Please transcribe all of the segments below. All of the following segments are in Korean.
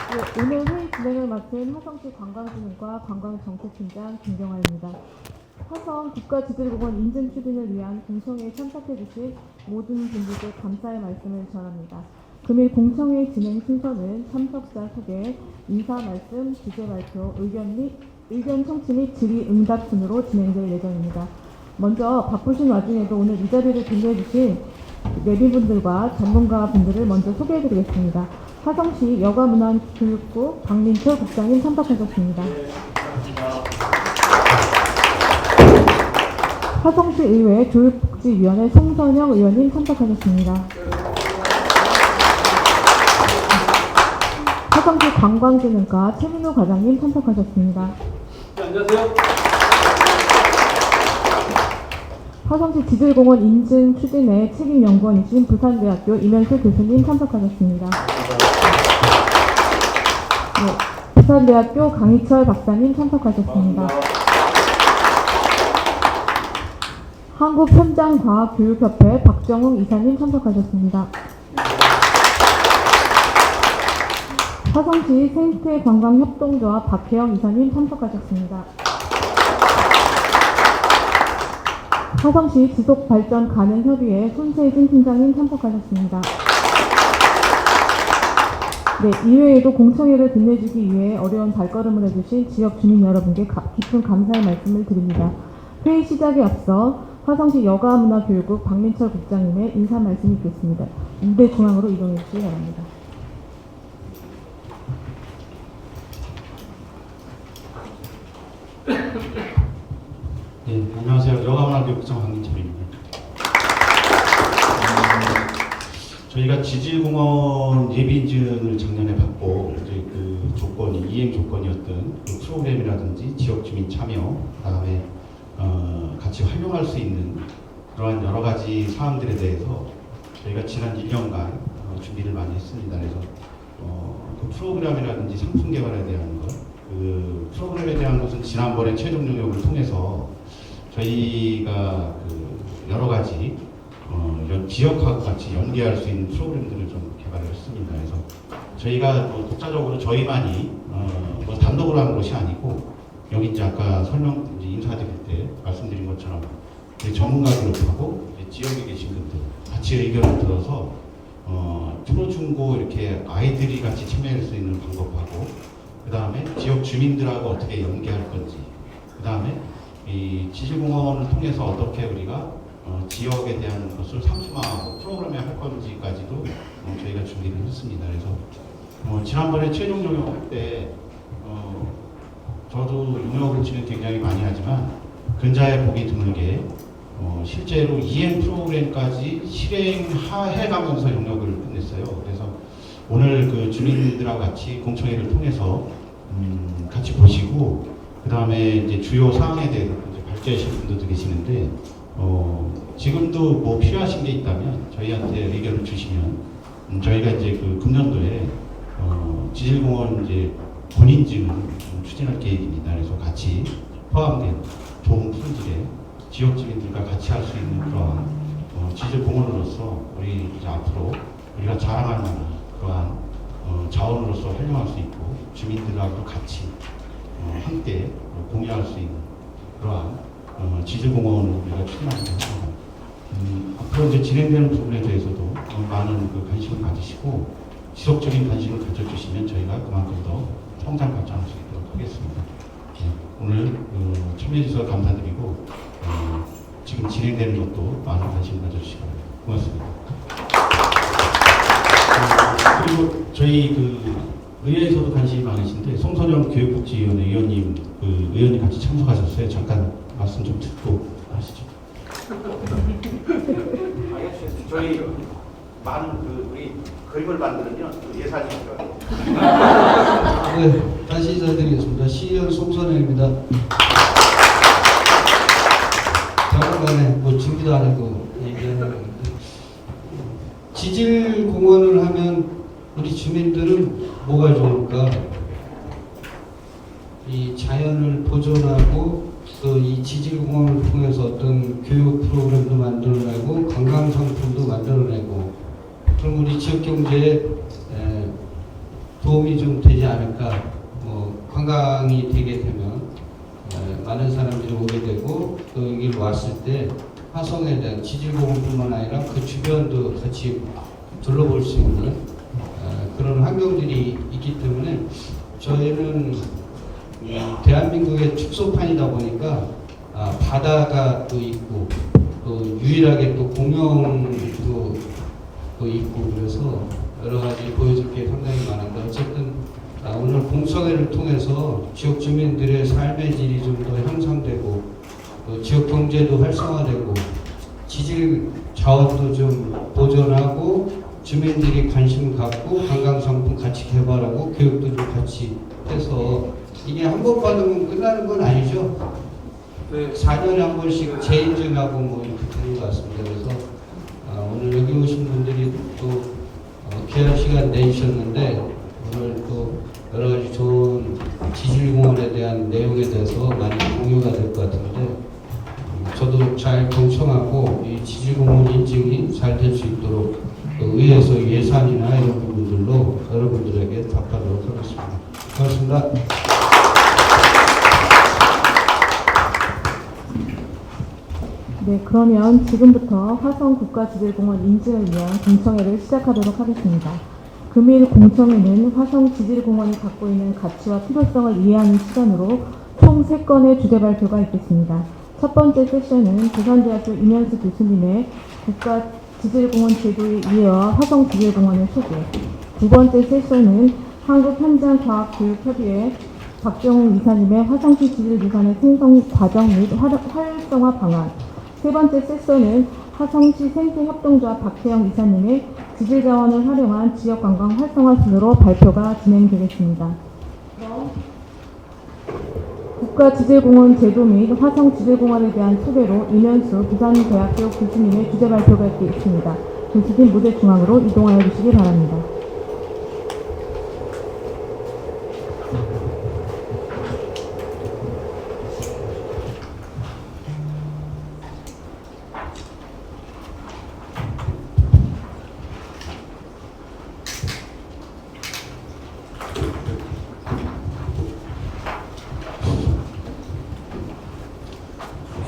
네, 오늘 회의 진행을 맡은 화성시 관광진흥과 관광정책팀장 김경아입니다. 화성 국가지질공원 인증 추진을 위한 공청회에 참석해주신 모든 분들께 감사의 말씀을 전합니다. 금일 공청회 진행 순서는 참석자 소개, 인사 말씀, 주제 발표, 의견 청취 및 질의 응답 순으로 진행될 예정입니다. 먼저 바쁘신 와중에도 오늘 이 자리를 빛내주신 내빈분들과 전문가분들을 먼저 소개해드리겠습니다. 화성시 여가문화교육부 박민철 국장님 참석하셨습니다. 화성시 의회 교육복지위원회 송선영 의원님 참석하셨습니다. 화성시 관광진흥과 최민호 과장님 참석하셨습니다. 안녕하세요. 화성시 지질공원 인증 추진의 책임연구원이신 부산대학교 이면수 교수님 참석하셨습니다. 네, 부산대학교 강희철 박사님 참석하셨습니다. 한국현장과학교육협회 박정웅 이사님 참석하셨습니다. 화성시 생태관광협동조합 박혜영 이사님 참석하셨습니다. 화성시 지속발전가능협의회 손세진 팀장님 참석하셨습니다. 네, 이외에도 공청회를 빛내주기 위해 어려운 발걸음을 해주신 지역 주민 여러분께 깊은 감사의 말씀을 드립니다. 회의 시작에 앞서 화성시 여가문화교육국 박민철 국장님의 인사 말씀이 있겠습니다. 무대 중앙으로 이동해 주시기 바랍니다. 네, 안녕하세요. 여가문화교육장 박민철입니다. 저희가 지질공원 예비인증을 작년에 받고 이제 그 조건이 이행 조건이었던 그 프로그램이라든지 지역 주민 참여, 그다음에 같이 활용할 수 있는 그러한 여러 가지 사항들에 대해서 저희가 지난 1년간 준비를 많이 했습니다. 그래서 그 프로그램이라든지 상품 개발에 대한 것, 그 프로그램에 대한 것은 지난번에 최종 용역을 통해서 저희가 그 여러 가지 지역하고 같이 연계할 수 있는 프로그램들을 좀 개발을 했습니다. 그래서 저희가 독자적으로 저희만이 뭐 단독으로 하는 것이 아니고 여기 이제 아까 이제 인사드릴 때 말씀드린 것처럼 전문가 그룹하고 지역에 계신 분들 같이 의견을 들어서 초중고 이렇게 아이들이 같이 참여할 수 있는 방법하고 그 다음에 지역 주민들하고 어떻게 연계할 건지 그 다음에 이 지질공원을 통해서 어떻게 우리가 지역에 대한 것을 상품화하고 프로그램에 할 건지까지도 저희가 준비를 했습니다. 그래서 지난번에 최종 용역할 때 저도 용역을 지금 굉장히 많이 하지만 근자에 보기 드물게 실제로 이행 프로그램까지 실행해가면서 용역을 끝냈어요. 그래서 오늘 그 주민들하고 같이 공청회를 통해서 같이 보시고 그 다음에 이제 주요 사항에 대해서 이제 발제하실 분들도 계시는데 지금도 뭐 필요하신 게 있다면 저희한테 의견을 주시면 저희가 이제 그 금년도에 지질공원 이제 본인증을 추진할 계획입니다. 그래서 같이 포함된 좋은 품질의 지역 주민들과 같이 할 수 있는 그러한 지질공원으로서 우리 이제 앞으로 우리가 자랑할 만한 그러한 자원으로서 활용할 수 있고 주민들하고 같이 함께 공유할 수 있는 그러한 지질공원을 우리가 추진하기로 합니다. 앞으로 이제 진행되는 부분에 대해서도 많은 그 관심을 가지시고 지속적인 관심을 가져주시면 저희가 그만큼 더 성장 발전할 수 있도록 하겠습니다. 오늘 참여해 주셔서 감사드리고 지금 진행되는 것도 많은 관심 가져주시기 바랍니다. 고맙습니다. 그리고 저희 그 의회에서도 관심이 많으신데 송선영 교육복지위원회 의원님 의원님 같이 참석하셨어요. 잠깐 말씀 좀 듣고 하시죠. 저희 많은 우리 그림을 만드는요 예산이 필요해요. 네, 다시 인사드리겠습니다. 시의원 송선영입니다. 잠깐만에 뭐 준비도 안 하고 얘기하는 건데 지질공원을 하면 우리 주민들은 뭐가 좋을까? 이 자연을 보존하고 또 이 지질공원을 통해서 어떤 교육 프로그램도 만들어내고 관광 상품도 만들어내고 그럼 우리 지역 경제에 도움이 좀 되지 않을까. 관광이 되게 되면 많은 사람들이 오게 되고 또 여기를 왔을 때 화성에 대한 지질공원뿐만 아니라 그 주변도 같이 둘러볼 수 있는 그런 환경들이 있기 때문에 저희는 대한민국의 축소판이다 보니까 바다가 또 있고 또 유일하게 또 공영도 또 있고 그래서 여러 가지 보여줄 게 상당히 많은데 어쨌든 오늘 공청회를 통해서 지역 주민들의 삶의 질이 좀 더 향상되고 또 지역 경제도 활성화되고 지질 자원도 좀 보존하고 주민들이 관심 갖고 관광 상품 같이 개발하고 교육도 좀 같이 해서 이게 한 번 받으면 끝나는 건 아니죠. 4년에 한 번씩 재인증하고 뭐 이렇게 되는 것 같습니다. 그래서 오늘 여기 오신 분들이 또 귀한 시간 내주셨는데 오늘 또 여러 가지 좋은 지질공원에 대한 내용에 대해서 많이 공유가 될 것 같은데 저도 잘 경청하고 이 지질공원 인증이 잘 될 수 있도록 의회에서 예산이나 이런 부분들로 여러분들에게 답하도록 하겠습니다. 고맙습니다. 네, 그러면 지금부터 화성 국가지질공원 인증을 위한 공청회를 시작하도록 하겠습니다. 금일 공청회는 화성 지질공원이 갖고 있는 가치와 필요성을 이해하는 시간으로 총 3건의 주제 발표가 있겠습니다. 첫 번째 세션은 부산대학교 임현수 교수님의 국가지질공원 제도의 이해와 화성 지질공원의 소개. 두 번째 세션은 한국현장과학교육협의회 박정훈 이사님의 화성시 지질유산의 생성 과정 및 활성화 방안. 세 번째 세션은 화성시 생태협동조합 박태영 이사님의 지질자원을 활용한 지역관광 활성화 순으로 발표가 진행되겠습니다. 그럼 국가지질공원 제도 및 화성지질공원에 대한 소개로 임현수 부산대학교 교수님의 주제 발표가 있겠습니다. 교수님 무대 중앙으로 이동하여 주시기 바랍니다.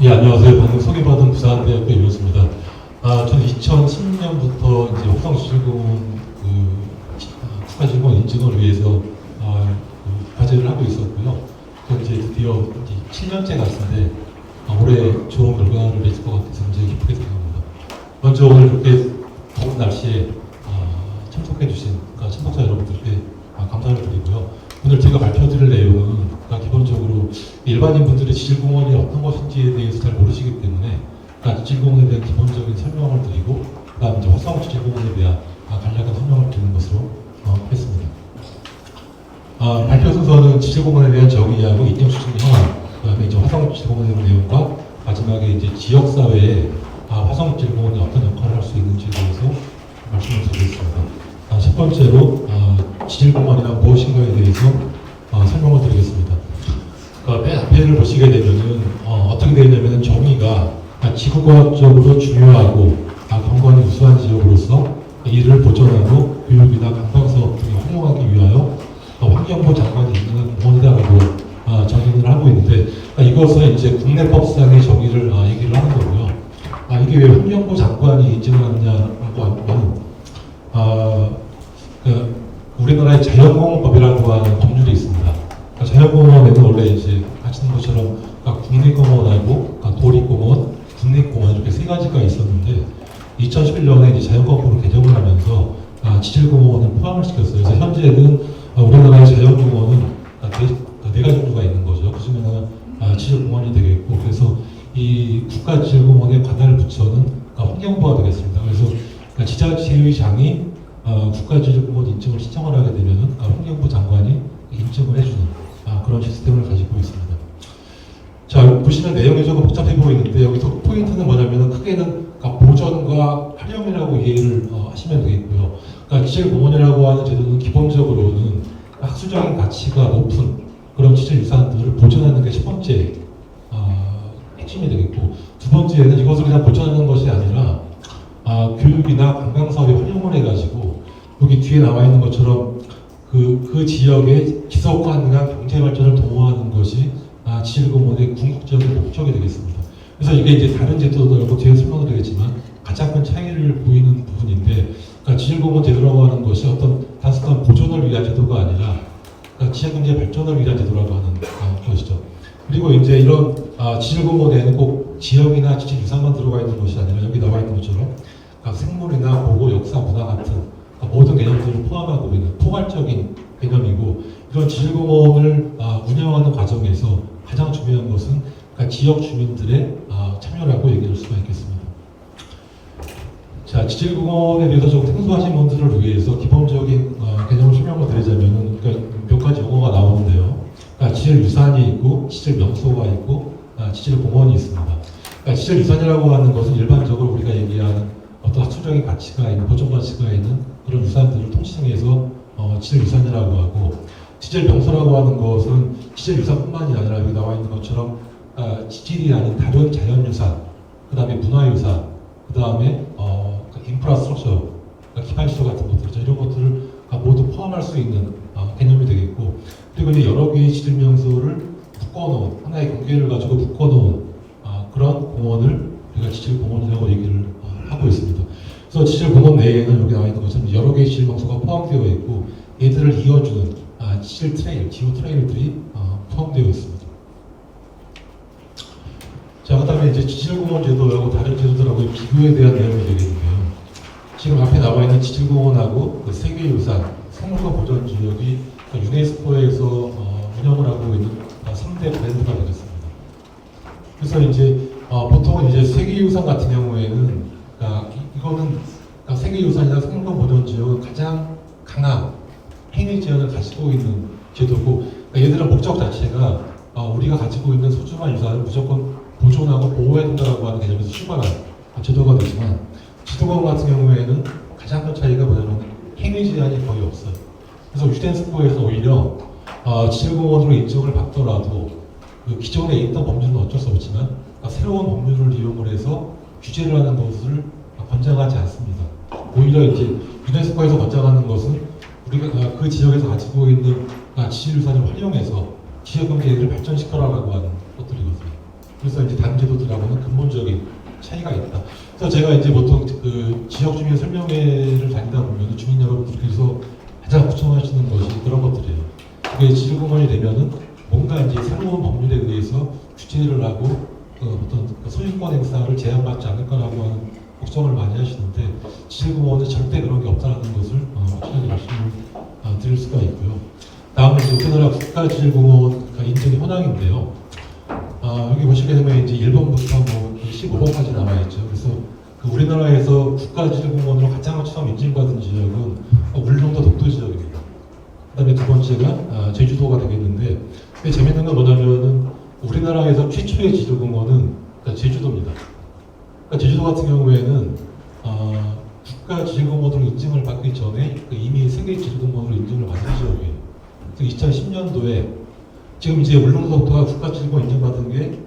예, 안녕하세요. 방금 소개받은 부산대학교 임현수입니다. 저는 2010년부터 이제 화성지질공원 국가지질공원 인증을 위해서 과제를 하고 있었고요. 또 이제 드디어 이제 7년째 같은데 올해 좋은 결과를 맺을 것 같아서 굉장히 기쁘게 생각합니다. 먼저 오늘 이렇게 더운 날씨에 참석해주신 참석자 여러분들께 감사를 드리고요. 오늘 제가 발표드릴 내용은 기본적으로 일반인 분들이 지질공원이 어떤 것인지에 대해서 잘 모르시기 때문에 지질공원에 대한 기본적인 설명을 드리고 그다음 이제 화성 지질공원에 대한 간략한 설명을 드리는 것으로 하겠습니다. 발표 순서는 지질공원에 대한 정의하고 이념 수준 현황, 그다음에 이제 화성 지질공원에 대한 내용과 마지막에 이제 지역 사회에 화성 지질공원이 어떤 역할을 할 수 있는지에 대해서 말씀을 드리겠습니다. 첫 번째로 지질공원이란 무엇인가에 대해서 설명을 드리겠습니다. 맨 앞에를 보시게 되면은 어떻게 되냐면은 정의가 지구과학적으로 중요하고 경관이 우수한 지역으로서 이를 보존하고 교육이나 관광사업 등에 활용하기 위하여 환경부 장관이 있는 공원이다라고 정의를 하고 있는데 이것은 이제 국내법상의 정의를 얘기를 하는 거고요. 이게 왜 환경부 장관이 인증을 하느냐라고 하면 우리나라의 자연공원법이라고 하는 법률이 있습니다. 자연공원에는 원래 이제 아시는 것처럼 국립공원하고 도립공원, 국립공원 이렇게 세 가지가 있었는데 2011년에 이제 자연공원법을 개정을 하면서 지질공원을 포함을 시켰어요. 그래서 현재는 우리나라의 자연공원은 네 가지 정도가 있는 거죠. 그 중에 하나가 지질공원이 되겠고, 그래서 이 국가지질공원에 관할을 부처는 환경부가 되겠습니다. 그래서 지자체의장이 국가지질공원 인증을 신청을 하게 되면은 환경부 장관이 인증을 해주는 그런 시스템을 가지고 있습니다. 자, 보시면 내용이 조금 복잡해 보이는데 여기서 포인트는 뭐냐면은 크게는 보존과 활용이라고 이해를 하시면 되겠고요. 지질공원이라고 하는 제도는 기본적으로는 학술적인 가치가 높은 그런 지질유산들을 보존하는 게 첫 번째 핵심이 되겠고, 두 번째는 이것을 그냥 보존하는 것이 아니라 교육이나 관광사업에 활용을 해가지고 여기 뒤에 나와 있는 것처럼 그 지역의 지속 가능한 경제 발전을 도모하는 것이 지질공원의 궁극적인 목적이 되겠습니다. 그래서 이게 이제 다른 제도들하고 뒤에 설명드리겠지만 가장 큰 차이를 보이는 부분인데, 그러니까 지질공원 제도라고 하는 것이 어떤 단순한 보존을 위한 제도가 아니라 그러니까 지역경제 발전을 위한 제도라고 하는 것이죠. 그리고 이제 이런 지질공원에는 꼭 지형이나 지질유산만 들어가 있는 것이 아니라 여기 나와 있는 것처럼 생물이나 보고, 역사, 문화 같은 모든 개념들을 포함하고 있는 포괄적인 개념이고, 이런 지질공원을 운영하는 과정에서 가장 중요한 것은 지역 주민들의 참여라고 얘기할 수가 있겠습니다. 자, 지질공원에 대해서 좀 생소하신 분들을 위해서 기본적인 개념을 설명을 드리자면, 그러니까 몇 가지 용어가 나오는데요. 그러니까 지질유산이 있고, 지질명소가 있고, 지질공원이 있습니다. 그러니까 지질유산이라고 하는 것은 일반적으로 우리가 얘기하는 어떤 학술적인 가치가 있는, 보존 가치가 있는 그런 유산들을 통칭해서 지질유산이라고 하고, 지질명소라고 하는 것은 지질유산뿐만이 아니라 여기 나와 있는 것처럼 지질이 아닌 다른 자연유산, 그 다음에 문화유산, 그 다음에 인프라스트럭처, 기반시설 같은 것들이죠. 이런 것들을 모두 포함할 수 있는 개념이 되겠고, 그리고 이제 여러 개의 지질명소를 묶어놓은, 하나의 경계를 가지고 묶어놓은 그런 공원을 우리가 지질공원이라고 얘기를 하고 있습니다. 그래서 지질공원 내에는 여기 나와 있는 것처럼 여러 개의 지질명소가 포함되어 있고, 얘들을 이어주는 지질 트레일, 지오 트레일들이 포함되어 있습니다. 자, 그 다음에 이제 지질공원 제도하고 다른 제도들하고의 비교에 대한 내용이 되겠는데요. 지금 앞에 나와 있는 지질공원하고 그 세계유산, 생물권 보전 지역이 유네스코에서 운영을 하고 있는 3대 브랜드가 되겠습니다. 그래서 이제 보통은 이제 세계유산 같은 경우에는 이거는 세계유산이나 생물권 보전 지역은 가장 강한 행위 제한을 가지고 있는 제도고, 얘들의 목적 자체가 우리가 가지고 있는 소중한 유산을 무조건 보존하고 보호해야 된다고 하는 개념에서 출발한 제도가 되지만, 지질공원 같은 경우에는 가장 큰 차이가 뭐냐면 행위 제한이 거의 없어요. 그래서 유네스코에서 오히려 지질공원으로 인정을 받더라도 그 기존에 있던 법률은 어쩔 수 없지만 새로운 법률을 이용을 해서 규제를 하는 것을 권장하지 않습니다. 오히려 이제 유네스코에서 권장하는 것은 우리가 그 지역에서 가지고 있는 지질유산을 활용해서 지역 경제를 발전시켜라라고 하는 것들이거든요. 그래서 이제 다른 제도들하고는 근본적인 차이가 있다. 그래서 제가 이제 보통 그 지역 주민 설명회를 다니다 보면 주민 여러분들께서 가장 걱정하시는 것이 그런 것들이에요. 이게 지질공원이 되면은 뭔가 이제 새로운 법률에 의해서 규제를 하고 어떤 소유권 행사를 제한받지 않을까라고 하는 걱정을 많이 하시는데, 지질공원은 절대 그런 게 없다는 것을 확실하게 말씀을 드릴 수가 있고요. 다음은 이제 우리나라 국가지질공원 인증 현황인데요. 여기 보시게 되면 이제 1번부터 뭐 15번까지 나와 있죠. 그래서 그 우리나라에서 국가지질공원으로 가장 처음 인증받은 지역은 울릉도 독도 지역입니다. 그다음에 두 번째가 제주도가 되겠는데, 근데 재밌는 건 뭐냐면은 우리나라에서 최초의 지질공원은 제주도입니다. 그러니까 제주도 같은 경우에는 국가지질공원으로 인증을 받기 전에 이미 세계지질공원으로 인증을 받은 지역이에요. 그래서 2010년도에 지금 이제 울릉도 독도가 국가지질공원 인증받은 게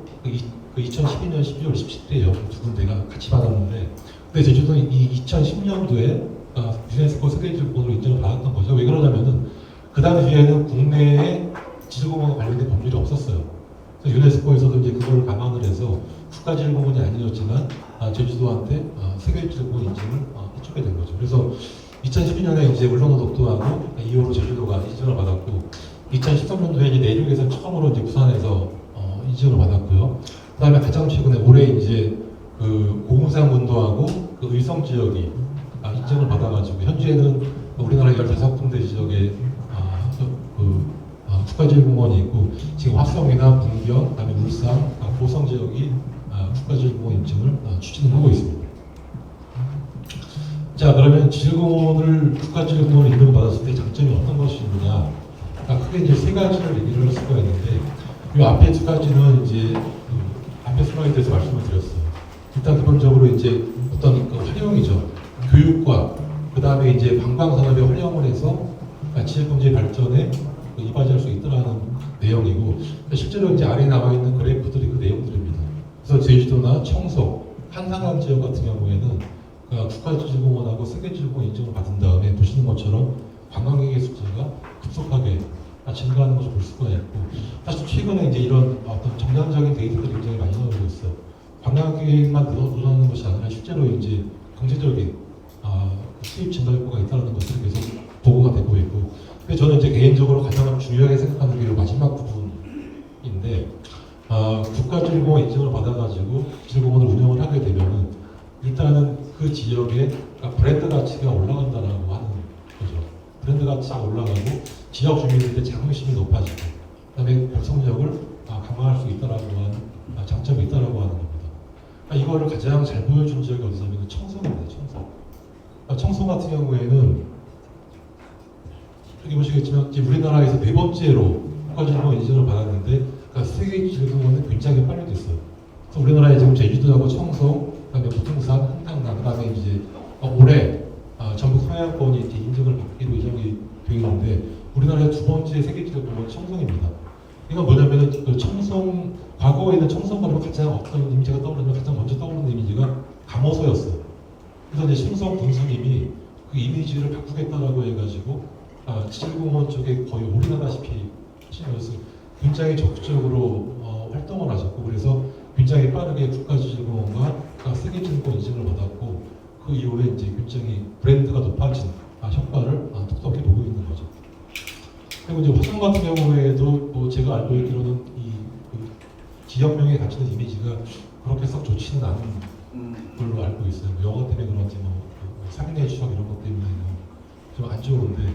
2012년 12월 17일이에요. 두 군데가 같이 받았는데, 근데 제주도는 이 2010년도에 유네스코 세계지질공원으로 인정을 받았던 거죠. 왜 그러냐면은 그 당시에는 국내에 지질공원과 관련된 법률이 없었어요. 그래서 유네스코에서도 이제 그걸 감안을 해서 국가지질공원이 아니었지만 제주도한테 세계지질공원 인증을 해주게 된 거죠. 그래서 2012년에 이제 울릉도 독도하고 이후로 제주도가 인증을 받았고, 2013년도에 이제 내륙에서 처음으로 이제 부산에서 인증을 받았고요. 그다음에 가장 최근에 올해 이제 그 고금산 군도하고 그 의성 지역이 인증을 받아가지고 현재는 우리나라 15군데 지역에 국가지질공원이 있고, 지금 화성이나 문경, 그다음에 울산, 보성 지역이 국가지질공원 인증을 추진을 하고 있습니다. 자, 그러면 지질공원을 국가지질공원 인증을 받았을 때 장점이 어떤 것이 있느냐? 크게 이제 세 가지를 얘기를 할 수가 있는데, 이 앞에 두 가지는 이제 앞에 슬라이드에서 말씀을 드렸어요. 일단 기본적으로 이제 어떤 활용이죠. 교육과 그 다음에 이제 관광산업에 활용을 해서 지역경제 발전에 이바지할 수 있다는 내용이고, 실제로 이제 아래에 나와 있는 그래프들이 그 내용들입니다. 그래서 제주도나 청송, 한산강 지역 같은 경우에는 국가지질공원하고 세계지질공원 인증을 받은 다음에 보시는 것처럼 관광객의 숫자가 급속하게 증가하는 것을 볼 수가 있고, 사실 최근에 이제 이런 어떤 정량적인 데이터들이 굉장히 많이 나오고 있어요. 관광객만 늘어나는 것이 아니라 실제로 이제 경제적인 수입 증가 효과가 있다는 것들이 계속 보고가 되고 있고, 근데 저는 이제 개인적으로 가장 중요하게 생각하는 게 마지막 부분인데, 국가지질공원 인증을 받아가지고 지질공원을 운영을 하게 되면은 일단은 그 지역의 브랜드 가치가 올라간다라고 하는 거죠. 브랜드 가치가 올라가고 지역 주민들의 자긍심이 높아지고, 그다음에 결속력을 강화할 수 있다라고 하는 장점이 있다라고 하는 겁니다. 이거를 가장 잘 보여준 지역이 어디냐면 청송입니다. 청송. 청송 같은 경우에는 여기 보시겠지만 이제 우리나라에서 4번째로 국가지질공원 인증을 받았는데, 세계 지질공원은 굉장히 빨리 됐어요. 그래서 우리나라에 지금 제주도하고 청송, 그다음에 부등산, 한탕나, 그다음에 이제 올해 전북 서해안권이 이제 인증을 받기로 예정이 되어 있는데, 우리나라의 2번째 세계 지질공원 청송입니다. 이건 뭐냐면은 그 청송, 과거에는 청송하면 가장 어떤 이미지가 떠오르면 가장 먼저 떠오르는 이미지가 감호소였어요. 그래서 이제 충성 군수님이 그 이미지를 바꾸겠다라고 해가지고 지질공원 쪽에 거의 올인하다시피 하시면서 굉장히 적극적으로 활동을 하셨고, 그래서 굉장히 빠르게 국가지질공원과 세계지질공원 인증을 받았고, 그 이후에 이제 굉장히 브랜드가 높아진 효과를 톡톡히 보고 있는 거죠. 그리고 이제 화성 같은 경우에도 제가 알고 있기로는 그 지역명에 갇히는 이미지가 그렇게 썩 좋지는 않은 걸로 알고 있어요. 영어 때문에 그런지 상인의 추억 이런 것 때문에 좀 안 좋은데,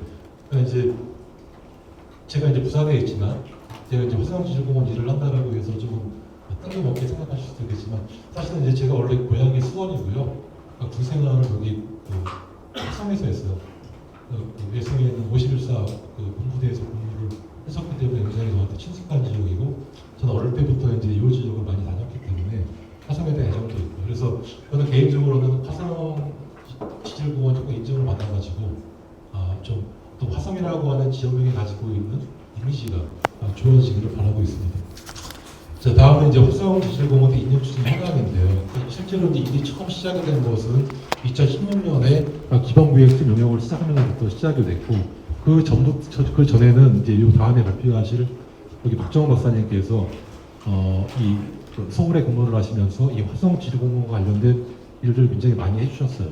그러니까 이제 제가 이제 부산에 있지만 제가 이제 화성지질공원 일을 한다라고 해서 조금 뜬금없게 생각하실 수도 있겠지만, 사실은 이제 제가 원래 고향이 수원이고요. 군 생활을 여기 화성에서 했어요. 외성에 있는 51사 본부대에서 근무를 했었기 때문에 굉장히 저한테 친숙한 지역이고, 저는 어릴 때부터 이제 이 지역을 많이 다녔기 때문에 화성에 대한 애정도 있고, 그래서 저는 개인적으로는 화성 지질공원 조금 인증을 받아가지고 좀 또 화성이라고 하는 지역명이 가지고 있는 이미지가 좋아지기를 바라고 있습니다. 자, 다음은 이제 화성 지질공원의 인증 추진 현황인데요. 실제로 이제 일이 처음 시작이 된 것은 2016년에 기반구역식 용역을 시작하면서부터 시작이 됐고, 그 전에는 이제 요 다음에 발표하실 여기 박정호 박사님께서 서울에 근무를 하시면서 이 화성 지질공원과 관련된 일들을 굉장히 많이 해주셨어요.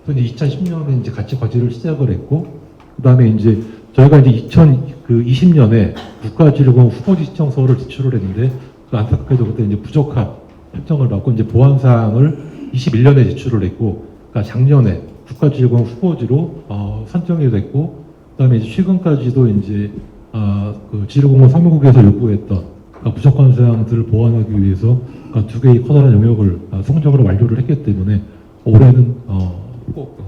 그래서 이제 2010년에 이제 같이 과제를 시작을 했고, 그 다음에 이제 저희가 이제 2020년에 국가지질공원 후보지 신청서를 제출을 했는데, 그 안타깝게도 그때 이제 부적합 판정을 받고 이제 보완 사항을 21년에 제출을 했고, 그러니까 작년에 국가지질공원 후보지로 선정이 됐고, 그다음에 이제 최근까지도 이제 그 지질공원 사무국에서 요구했던 부적합 사항들을 보완하기 위해서 두 개의 커다란 영역을 성적으로 완료를 했기 때문에 올해는 꼭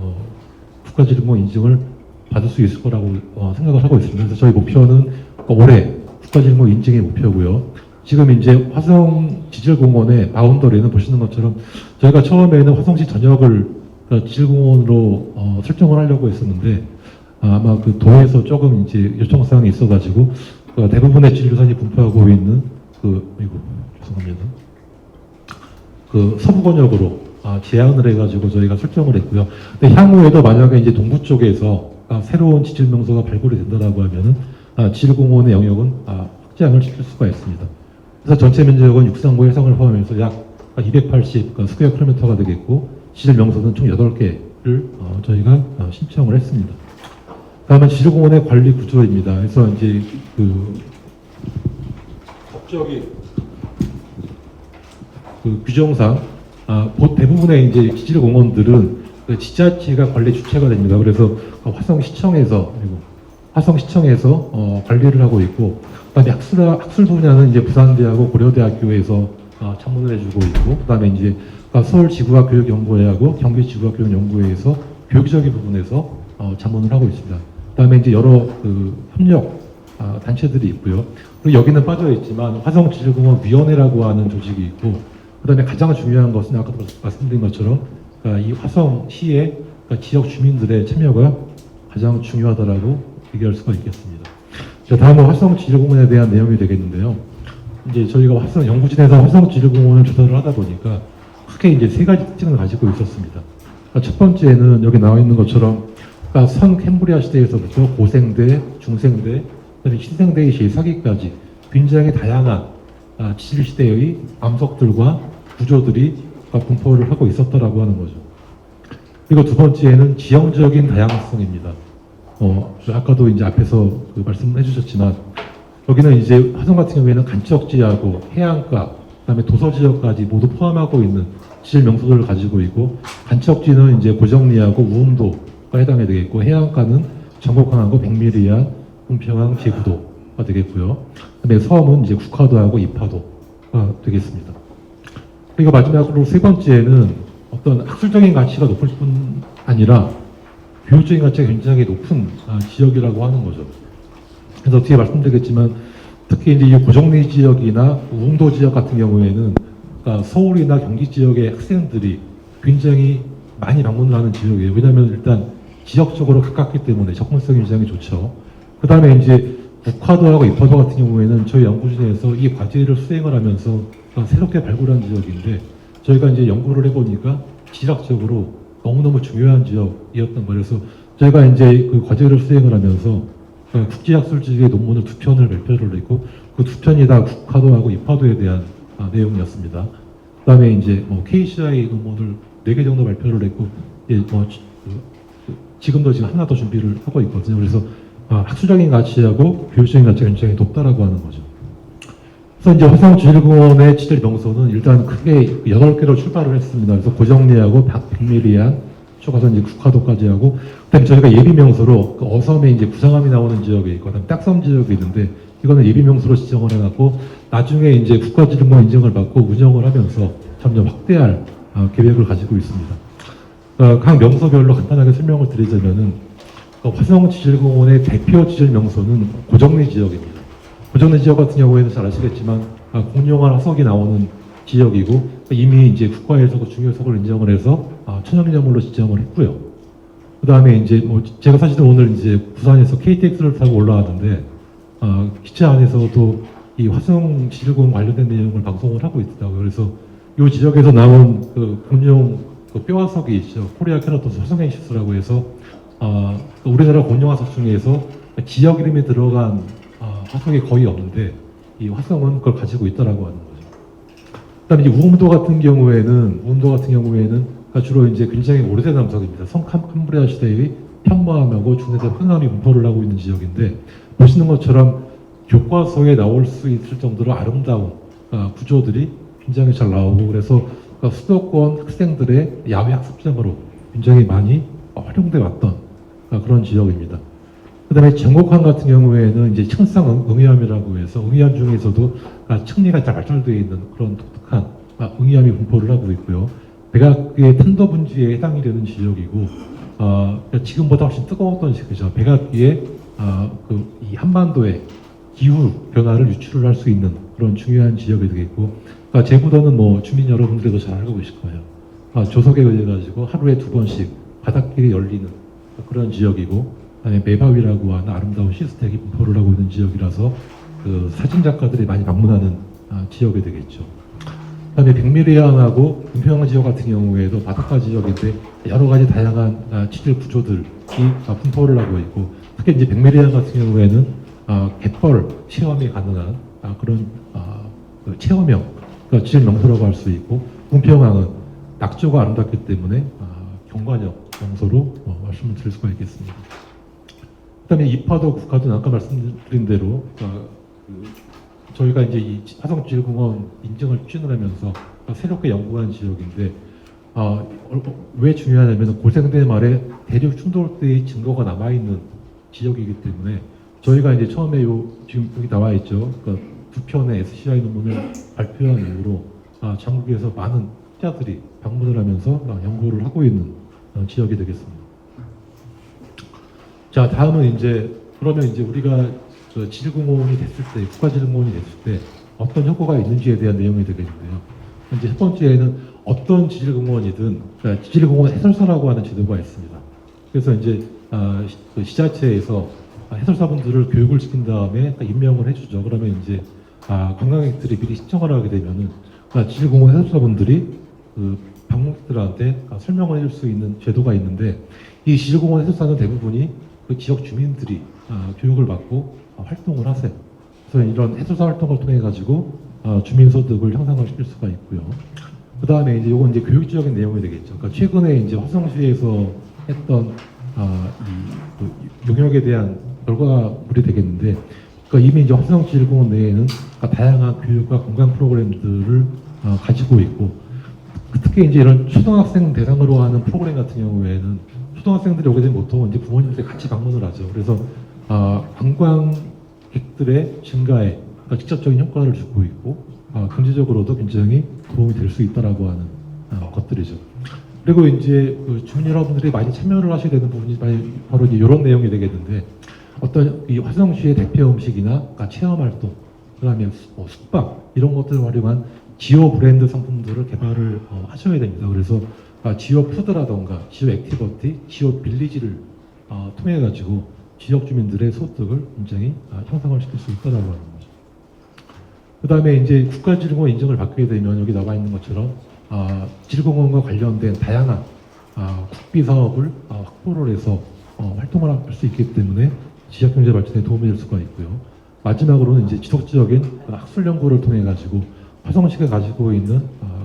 국가지질공원 인증을 받을 수 있을 거라고 생각을 하고 있습니다. 그래서 저희 목표는 올해 국가지질공원 인증이 목표고요. 지금 이제 화성 지질공원의 바운더리는 보시는 것처럼 저희가 처음에는 화성시 전역을 지질공원으로 설정을 하려고 했었는데, 아마 그 도에서 조금 이제 요청사항이 있어가지고 대부분의 지질유산이 분포하고 있는 죄송합니다. 그 서부권역으로 제한을 해가지고 저희가 설정을 했고요. 근데 향후에도 만약에 이제 동부 쪽에서 새로운 지질 명소가 발굴이 된다라고 하면은 지질공원의 영역은 확장을 시킬 수가 있습니다. 그래서 전체 면적은 육상부 해상을 포함해서 약 280 스퀘어 킬로미터가 되겠고, 지질 명소는 총 8개를 저희가 신청을 했습니다. 다음은 지질공원의 관리 구조입니다. 그래서 이제 법적인 규정상 대부분의 이제 지질공원들은 지자체가 관리 주체가 됩니다. 그래서 화성시청에서 관리를 하고 있고, 그다음에 학술 분야는 이제 부산대하고 고려대학교에서 참문을 해주고 있고, 그다음에 이제 서울지구학교육연구회하고 경기지구학교육연구회에서 교육적인 부분에서 자문을 하고 있습니다. 그다음에 이제 여러 협력 단체들이 있고요. 그리고 여기는 빠져 있지만 화성지질공원 위원회라고 하는 조직이 있고, 그다음에 가장 중요한 것은 아까 말씀드린 것처럼 이 화성시의 지역 주민들의 참여가 가장 중요하다라고 얘기할 수가 있겠습니다. 자, 다음은 화성지질공원에 대한 내용이 되겠는데요. 이제 저희가 화성 연구진에서 화성지질공원을 조사를 하다 보니까 크게 이제 3가지 특징을 가지고 있었습니다. 첫 번째는 여기 나와 있는 것처럼 그러니까 선 캠브리아 시대에서부터 고생대, 중생대, 그다음에 신생대의 제4기까지 굉장히 다양한 지질 시대의 암석들과 구조들이 분포를 하고 있었다라고 하는 거죠. 그리고 두 번째는 지형적인 다양성입니다. 아까도 이제 앞에서 말씀해 주셨지만 여기는 이제 화성 같은 경우에는 간척지하고 해안가, 그다음에 도서 지역까지 모두 포함하고 있는 지질 명소들을 가지고 있고, 간척지는 이제 고정리하고 우음도가 해당이 되겠고, 해안가는 전곡항하고 백미리안, 은평항, 제구도가 되겠고요. 그다음에 섬은 이제 국화도하고 이파도가 되겠습니다. 그리고 마지막으로 세 번째는 어떤 학술적인 가치가 높을 뿐 아니라 교육적인 가치가 굉장히 높은 지역이라고 하는 거죠. 그래서 뒤에 말씀드리겠지만 특히 이제 이 고정리 지역이나 우흥도 지역 같은 경우에는 그러니까 서울이나 경기 지역의 학생들이 굉장히 많이 방문을 하는 지역이에요. 왜냐하면 일단 지역적으로 가깝기 때문에 접근성이 굉장히 좋죠. 그 다음에 이제 국화도하고 이파도 같은 경우에는 저희 연구진에서 이 과제를 수행을 하면서 새롭게 발굴한 지역인데, 저희가 이제 연구를 해보니까 지락적으로 너무너무 중요한 지역이었던 거예요. 그래서 저희가 이제 그 과제를 수행을 하면서 국제학술지의 논문을 2편을 발표를 했고, 그 2편이 다 국화도하고 이파도에 대한 내용이었습니다. 그 다음에 이제 KCI 논문을 4개 정도 발표를 했고, 지금도 지금 하나 더 준비를 하고 있거든요. 그래서 학술적인 가치하고 교육적인 가치가 굉장히 높다라고 하는 거죠. 그래서 이제 화성지질공원의 지질 명소는 일단 크게 8개로 출발을 했습니다. 그래서 고정리하고 백미리안, 추가서 이제 국화도까지 하고, 그다음에 저희가 예비 명소로 그 어섬에 이제 구상함이 나오는 지역이 있고, 그다음에 딱섬 지역이 있는데, 이거는 예비 명소로 지정을 해갖고 나중에 이제 국가지질공원 인증을 받고 운영을 하면서 점점 확대할 계획을 가지고 있습니다. 각 명소별로 간단하게 설명을 드리자면은 화성지질공원의 대표 지질 명소는 고정리 지역입니다. 고정리 지역 같은 경우에는 잘 아시겠지만 공룡한 화석이 나오는 지역이고, 이미 이제 국가에서 그 중요석을 인정을 해서 천연기념물로 지정을 했고요. 그 다음에 이제 제가 사실은 오늘 이제 부산에서 KTX를 타고 올라왔는데 기차 안에서도 이 화성 지질공원 관련된 내용을 방송을 하고 있더라고요. 그래서 이 지역에서 나온 그 공룡 그 뼈화석이 있죠. 코리아 케라토스 화성행시스라고 해서 우리나라 공룡 화석 중에서 지역 이름에 들어간 화석이 거의 없는데, 이 화성은 그걸 가지고 있다라고 하는 거죠. 그다음에 이제 우음도 같은 경우에는 주로 이제 굉장히 오래된 암석입니다. 성캄브리아 시대의 편마암하고 중세대 황암이 분포를 하고 있는 지역인데, 보시는 것처럼 교과서에 나올 수 있을 정도로 아름다운 구조들이 굉장히 잘 나오고, 그래서 수도권 학생들의 야외 학습장으로 굉장히 많이 활용돼 왔던 그런 지역입니다. 그 다음에 전곡항 같은 경우에는 이제 층상 응위암이라고 해서 응위암 중에서도 층리가 잘 발달되어 있는 그런 독특한 응위암이 분포를 하고 있고요. 백악기의 탄도 분지에 해당이 되는 지역이고, 지금보다 훨씬 뜨거웠던 시기죠. 백악기의 이 한반도의 기후 변화를 유출을 할 수 있는 그런 중요한 지역이 되겠고, 제주도는 주민 여러분들도 잘 알고 계실 거예요. 조석에 의해 가지고 하루에 2번씩 바닷길이 열리는 그런 지역이고, 그다음에 매바위라고 하는 아름다운 시스텍이 분포를 하고 있는 지역이라서 그 사진 작가들이 많이 방문하는 지역이 되겠죠. 그다음에 백미리안하고 은평항 지역 같은 경우에도 바닷가 지역인데 여러 가지 다양한 지질 구조들이 분포를 하고 있고, 특히 이제 백미리안 같은 경우에는 갯벌 체험이 가능한 그런 그 체험형 지질 명소라고 할 수 있고, 은평항은 낙조가 아름답기 때문에 경관형 명소로 말씀을 드릴 수가 있겠습니다. 그다음에 이파도 국화도는 아까 말씀드린 대로 저희가 이제 이 화성지질공원 인증을 추진을 하면서 새롭게 연구한 지역인데, 왜 중요하냐면 고생대 말에 대륙 충돌 때의 증거가 남아 있는 지역이기 때문에 저희가 이제 처음에 지금 여기 나와 있죠. 그러니까 2편의 SCI 논문을 발표한 이후로 전국에서 많은 학자들이 방문을 하면서 연구를 하고 있는 지역이 되겠습니다. 자, 다음은 그러면 우리가 지질공원이 됐을 때, 국가지질공원이 됐을 때 어떤 효과가 있는지에 대한 내용이 되겠는데요. 이제 첫 번째는 어떤 지질공원이든 지질공원 해설사라고 하는 제도가 있습니다. 그래서 그 지자체에서 해설사분들을 교육을 시킨 다음에 임명을 해주죠. 그러면 관광객들이 미리 신청을 하게 되면은 지질공원 해설사분들이 그 방문객들한테 설명을 해줄 수 있는 제도가 있는데, 이 지질공원 해수사는 대부분이 그 지역 주민들이 교육을 받고 활동을 하세요. 그래서 이런 해수사 활동을 통해 가지고 주민 소득을 향상을 시킬 수가 있고요. 그 다음에 이제 이건 이제 교육적인 내용이 되겠죠. 그러니까 최근에 이제 화성시에서 했던 그 용역에 대한 결과물이 되겠는데, 그러니까 이미 이제 화성지질공원 내에는 그러니까 다양한 교육과 관광 프로그램들을 가지고 있고, 특히 이제 이런 초등학생 대상으로 하는 프로그램 같은 경우에는 초등학생들이 오게 되면 보통 이제 부모님들이 같이 방문을 하죠. 그래서 관광객들의 증가에 그러니까 직접적인 효과를 주고 있고, 경제적으로도 굉장히 도움이 될 수 있다라고 하는 것들이죠. 그리고 이제 그 주민 여러분들이 많이 참여를 하셔야 되는 부분이 바로 이제 이런 내용이 되겠는데, 어떤 이 화성시의 대표 음식이나 그러니까 체험 활동, 그다음에 숙박 이런 것들을 활용한 지오 브랜드 상품들을 개발을 하셔야 됩니다. 그래서 지오 푸드라던가 지오 액티비티, 지오 빌리지를 통해 가지고 지역 주민들의 소득을 굉장히 향상을 시킬 수 있다라고 하는 거죠. 그다음에 이제 국가지질공원 인증을 받게 되면 여기 나와 있는 것처럼 지질공원과 관련된 다양한 국비 사업을 확보를 해서 활동을 할 수 있기 때문에 지역 경제 발전에 도움이 될 수가 있고요. 마지막으로는 이제 지속적인 학술 연구를 통해 가지고 화성시가 가지고 있는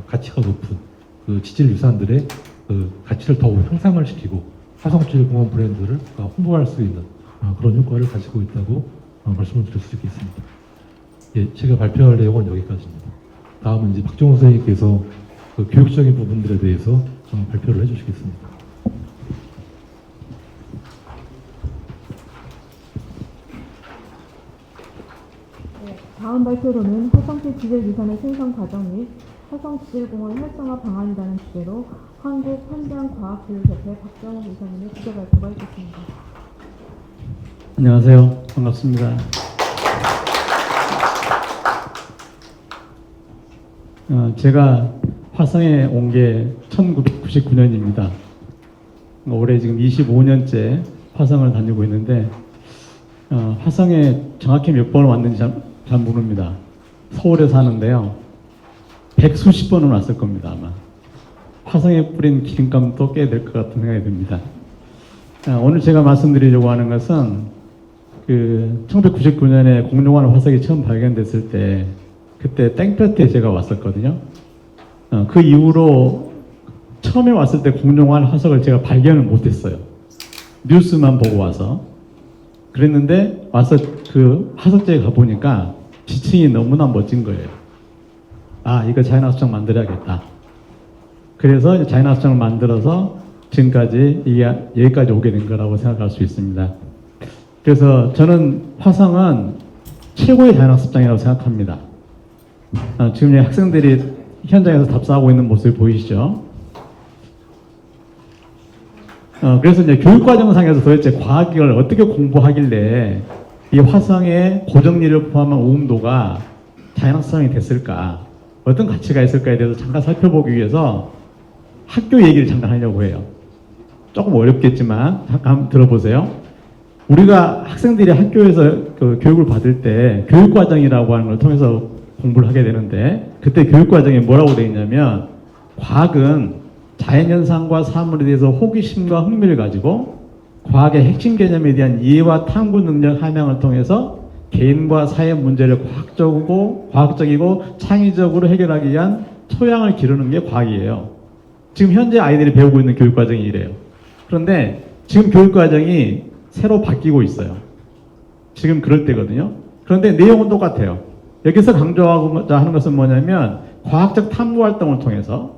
가치가 높은 그 지질 유산들의 그 가치를 더욱 향상을 시키고 화성지질공원 브랜드를 홍보할 수 있는 그런 효과를 가지고 있다고 말씀을 드릴 수 있겠습니다. 예, 제가 발표할 내용은 여기까지입니다. 다음은 이제 박정호 선생님께서 그 교육적인 부분들에 대해서 발표를 해주시겠습니다. 네, 다음 발표로는 화성시 지질유산의 생성 과정 및 화성지질공원 활성화 방안이라는 주제로 한국환경과학교육협회 박정호 이사님의 주제 발표가 있겠습니다. 안녕하세요. 반갑습니다. 제가 화성에 온 게 1999년입니다. 올해 지금 25년째 화성을 다니고 있는데 화성에 정확히 몇 번 왔는지 잘 모릅니다. 서울에 사는데요. 100수십 번은 왔을 겁니다. 아마. 화성에 뿌린 기름감도 꽤 될 것 같은 생각이 듭니다. 오늘 제가 말씀드리려고 하는 것은 그 1999년에 공룡환 화석이 처음 발견됐을 때 그때 땡볕 때 제가 왔었거든요. 그 이후로 처음에 왔을 때 공룡환 화석을 제가 발견을 못했어요. 뉴스만 보고 와서. 그랬는데 와서 그 화석지에 가보니까 지층이 너무나 멋진 거예요. 이거 자연학습장 만들어야겠다. 그래서 자연학습장을 만들어서 지금까지 여기까지 오게 된 거라고 생각할 수 있습니다. 그래서 저는 화성은 최고의 자연학습장이라고 생각합니다. 지금 학생들이 현장에서 답사하고 있는 모습이 보이시죠? 그래서 이제 교육과정상에서 도대체 과학을 어떻게 공부하길래 이 화성의 고정리를 포함한 오음도가 자연학습장이 됐을까? 어떤 가치가 있을까에 대해서 잠깐 살펴보기 위해서 학교 얘기를 잠깐 하려고 해요. 조금 어렵겠지만 잠깐 들어보세요. 우리가 학생들이 학교에서 그 교육을 받을 때 교육과정이라고 하는 걸 통해서 공부를 하게 되는데, 그때 교육과정에 뭐라고 되어 있냐면 과학은 자연현상과 사물에 대해서 호기심과 흥미를 가지고 과학의 핵심 개념에 대한 이해와 탐구 능력 함양을 통해서 개인과 사회 문제를 과학적이고 창의적으로 해결하기 위한 소양을 기르는 게 과학이에요. 지금 현재 아이들이 배우고 있는 교육과정이 이래요. 그런데 지금 교육과정이 새로 바뀌고 있어요. 지금 그럴 때거든요. 그런데 내용은 똑같아요. 여기서 강조하고자 하는 것은 뭐냐면 과학적 탐구 활동을 통해서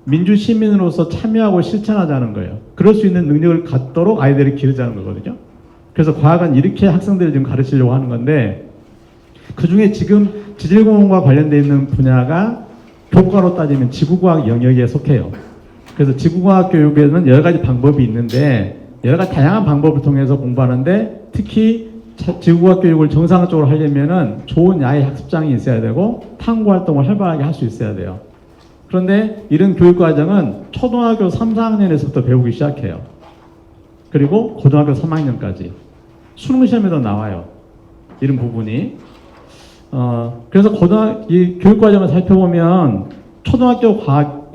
민주 시민으로서 참여하고 실천하자는 거예요. 그럴 수 있는 능력을 갖도록 아이들을 기르자는 거거든요. 그래서 과학은 이렇게 학생들을 지금 가르치려고 하는 건데, 그 중에 지금 지질공원과 관련되어 있는 분야가 교과로 따지면 지구과학 영역에 속해요. 그래서 지구과학 교육에는 여러 가지 방법이 있는데 여러 가지 다양한 방법을 통해서 공부하는데, 특히 지구과학 교육을 정상적으로 하려면은 좋은 야외 학습장이 있어야 되고 탐구 활동을 활발하게 할 수 있어야 돼요. 그런데 이런 교육 과정은 초등학교 3, 4학년에서부터 배우기 시작해요. 그리고 고등학교 3학년까지 수능 시험에도 나와요. 이런 부분이. 그래서 이 교육 과정을 살펴보면 초등학교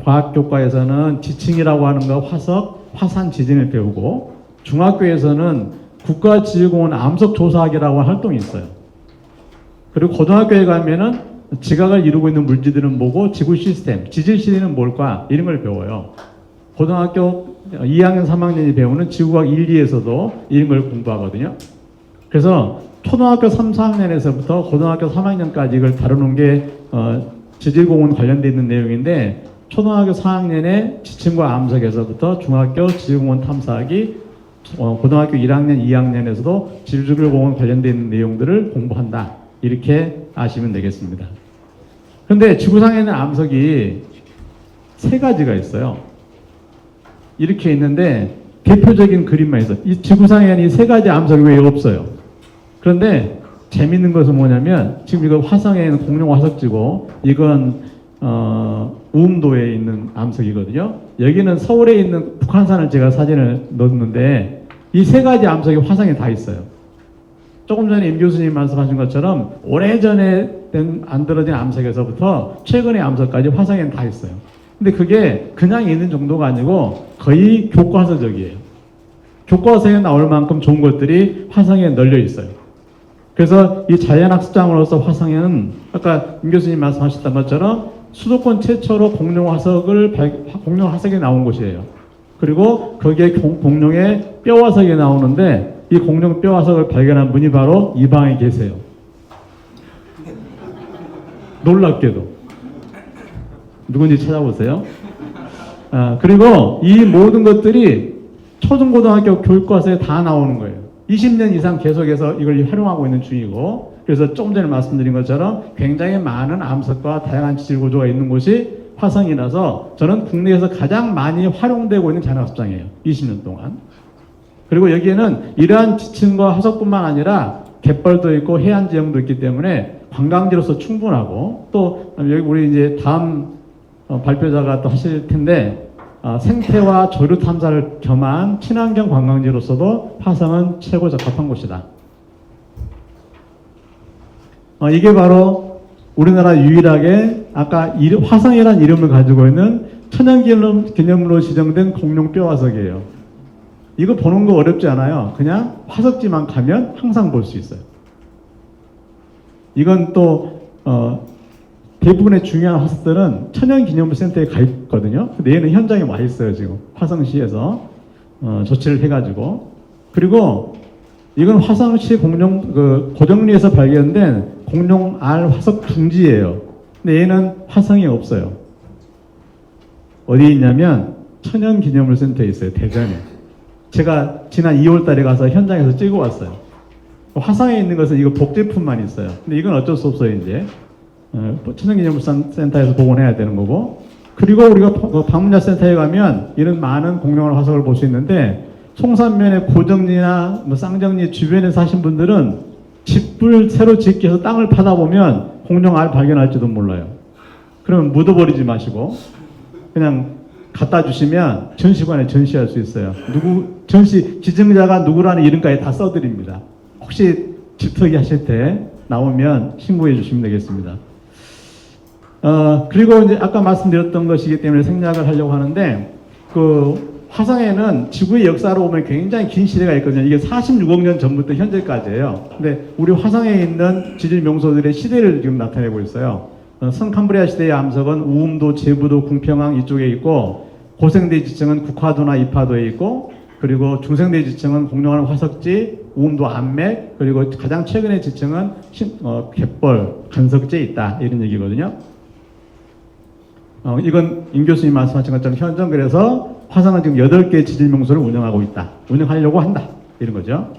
과학교과에서는 지층이라고 하는 거 화석, 화산 지진을 배우고, 중학교에서는 국가지질공원 암석조사학이라고 하는 활동이 있어요. 그리고 고등학교에 가면은 지각을 이루고 있는 물질들은 뭐고, 지구 시스템, 지질 시대는 뭘까, 이런 걸 배워요. 고등학교 2학년, 3학년이 배우는 지구과학 1, 2에서도 이런 걸 공부하거든요. 그래서 초등학교 3, 4학년에서부터 고등학교 3학년까지 이걸 다루는 게 지질공원 관련되어 있는 내용인데, 초등학교 4학년에 지층과 암석에서부터 중학교 지질공원 탐사학이 고등학교 1학년, 2학년에서도 지질공원 관련되어 있는 내용들을 공부한다. 이렇게 아시면 되겠습니다. 그런데 지구상에 있는 암석이 세 가지가 있어요. 이렇게 있는데 대표적인 그림만 있어요. 이 지구상에는 이 세 가지 암석이 왜 없어요? 그런데 재밌는 것은 뭐냐면, 지금 이거 화성에 있는 공룡 화석지고, 이건 우음도에 있는 암석이거든요. 여기는 서울에 있는 북한산을 제가 사진을 넣었는데, 이 세 가지 암석이 화성에 다 있어요. 조금 전에 임 교수님 말씀하신 것처럼 오래전에 안들어진 암석에서부터 최근의 암석까지 화성에는 다 있어요. 근데 그게 그냥 있는 정도가 아니고 거의 교과서적이에요. 교과서에 나올 만큼 좋은 것들이 화성에 널려 있어요. 그래서 이 자연학습장으로서 화성에는 아까 임 교수님 말씀하셨던 것처럼 수도권 최초로 공룡 화석이 나온 곳이에요. 그리고 거기에 공룡의 뼈 화석이 나오는데, 이 공룡 뼈 화석을 발견한 분이 바로 이 방에 계세요. 놀랍게도. 누군지 찾아보세요. 그리고 이 모든 것들이 초중고등학교 교육과서에 다 나오는 거예요. 20년 이상 계속해서 이걸 활용하고 있는 중이고, 그래서 조금 전에 말씀드린 것처럼 굉장히 많은 암석과 다양한 지질 구조가 있는 곳이 화성이라서 저는 국내에서 가장 많이 활용되고 있는 자연학습장이에요. 20년 동안. 그리고 여기에는 이러한 지층과 화석뿐만 아니라 갯벌도 있고 해안 지형도 있기 때문에 관광지로서 충분하고, 또 여기 우리 이제 다음 발표자가 또 하실 텐데, 생태와 조류 탐사를 겸한 친환경 관광지로서도 화성은 최고 적합한 곳이다. 이게 바로 우리나라 유일하게 아까 화성이라는 이름을 가지고 있는 천연기념물로 지정된 공룡 뼈 화석이에요. 이거 보는 거 어렵지 않아요. 그냥 화석지만 가면 항상 볼 수 있어요. 이건 또 대부분의 중요한 화석들은 천연기념물센터에 가 있거든요. 근데 얘는 현장에 와 있어요. 지금 화성시에서 조치를 해가지고. 그리고 이건 화성시 공룡 고정리에서 발견된 공룡 알 화석 둥지예요. 근데 얘는 화성에 없어요. 어디에 있냐면 천연기념물센터에 있어요. 대전에. 제가 지난 2월 달에 가서 현장에서 찍어 왔어요. 화성에 있는 것은 이거 복제품만 있어요. 근데 이건 어쩔 수 없어요, 이제. 천연기념물센터에서 복원해야 되는 거고. 그리고 우리가 방문자 센터에 가면 이런 많은 공룡 화석을 볼 수 있는데, 송산면의 고정리나 쌍정리 주변에 사신 분들은 집을 새로 짓기 위해서 땅을 파다 보면 공룡 알 발견할지도 몰라요. 그러면 묻어버리지 마시고 그냥 갖다 주시면 전시관에 전시할 수 있어요. 지정자가 누구라는 이름까지 다 써드립니다. 혹시 집터기 하실 때 나오면 신고해 주시면 되겠습니다. 그리고 이제 아까 말씀드렸던 것이기 때문에 생략을 하려고 하는데, 화성에는 지구의 역사로 보면 굉장히 긴 시대가 있거든요. 이게 46억 년 전부터 현재까지예요. 근데 우리 화성에 있는 지질 명소들의 시대를 지금 나타내고 있어요. 성캄브리아 시대의 암석은 우음도, 제부도, 궁평항 이쪽에 있고, 고생대 지층은 국화도나 이파도에 있고, 그리고 중생대 지층은 공룡알 화석지, 우음도 암맥, 그리고 가장 최근의 지층은 갯벌, 간석지에 있다. 이런 얘기거든요. 이건 임 교수님 말씀하신 것처럼 현존, 그래서 화성은 지금 8개의 지질 명소를 운영하고 있다. 운영하려고 한다. 이런 거죠.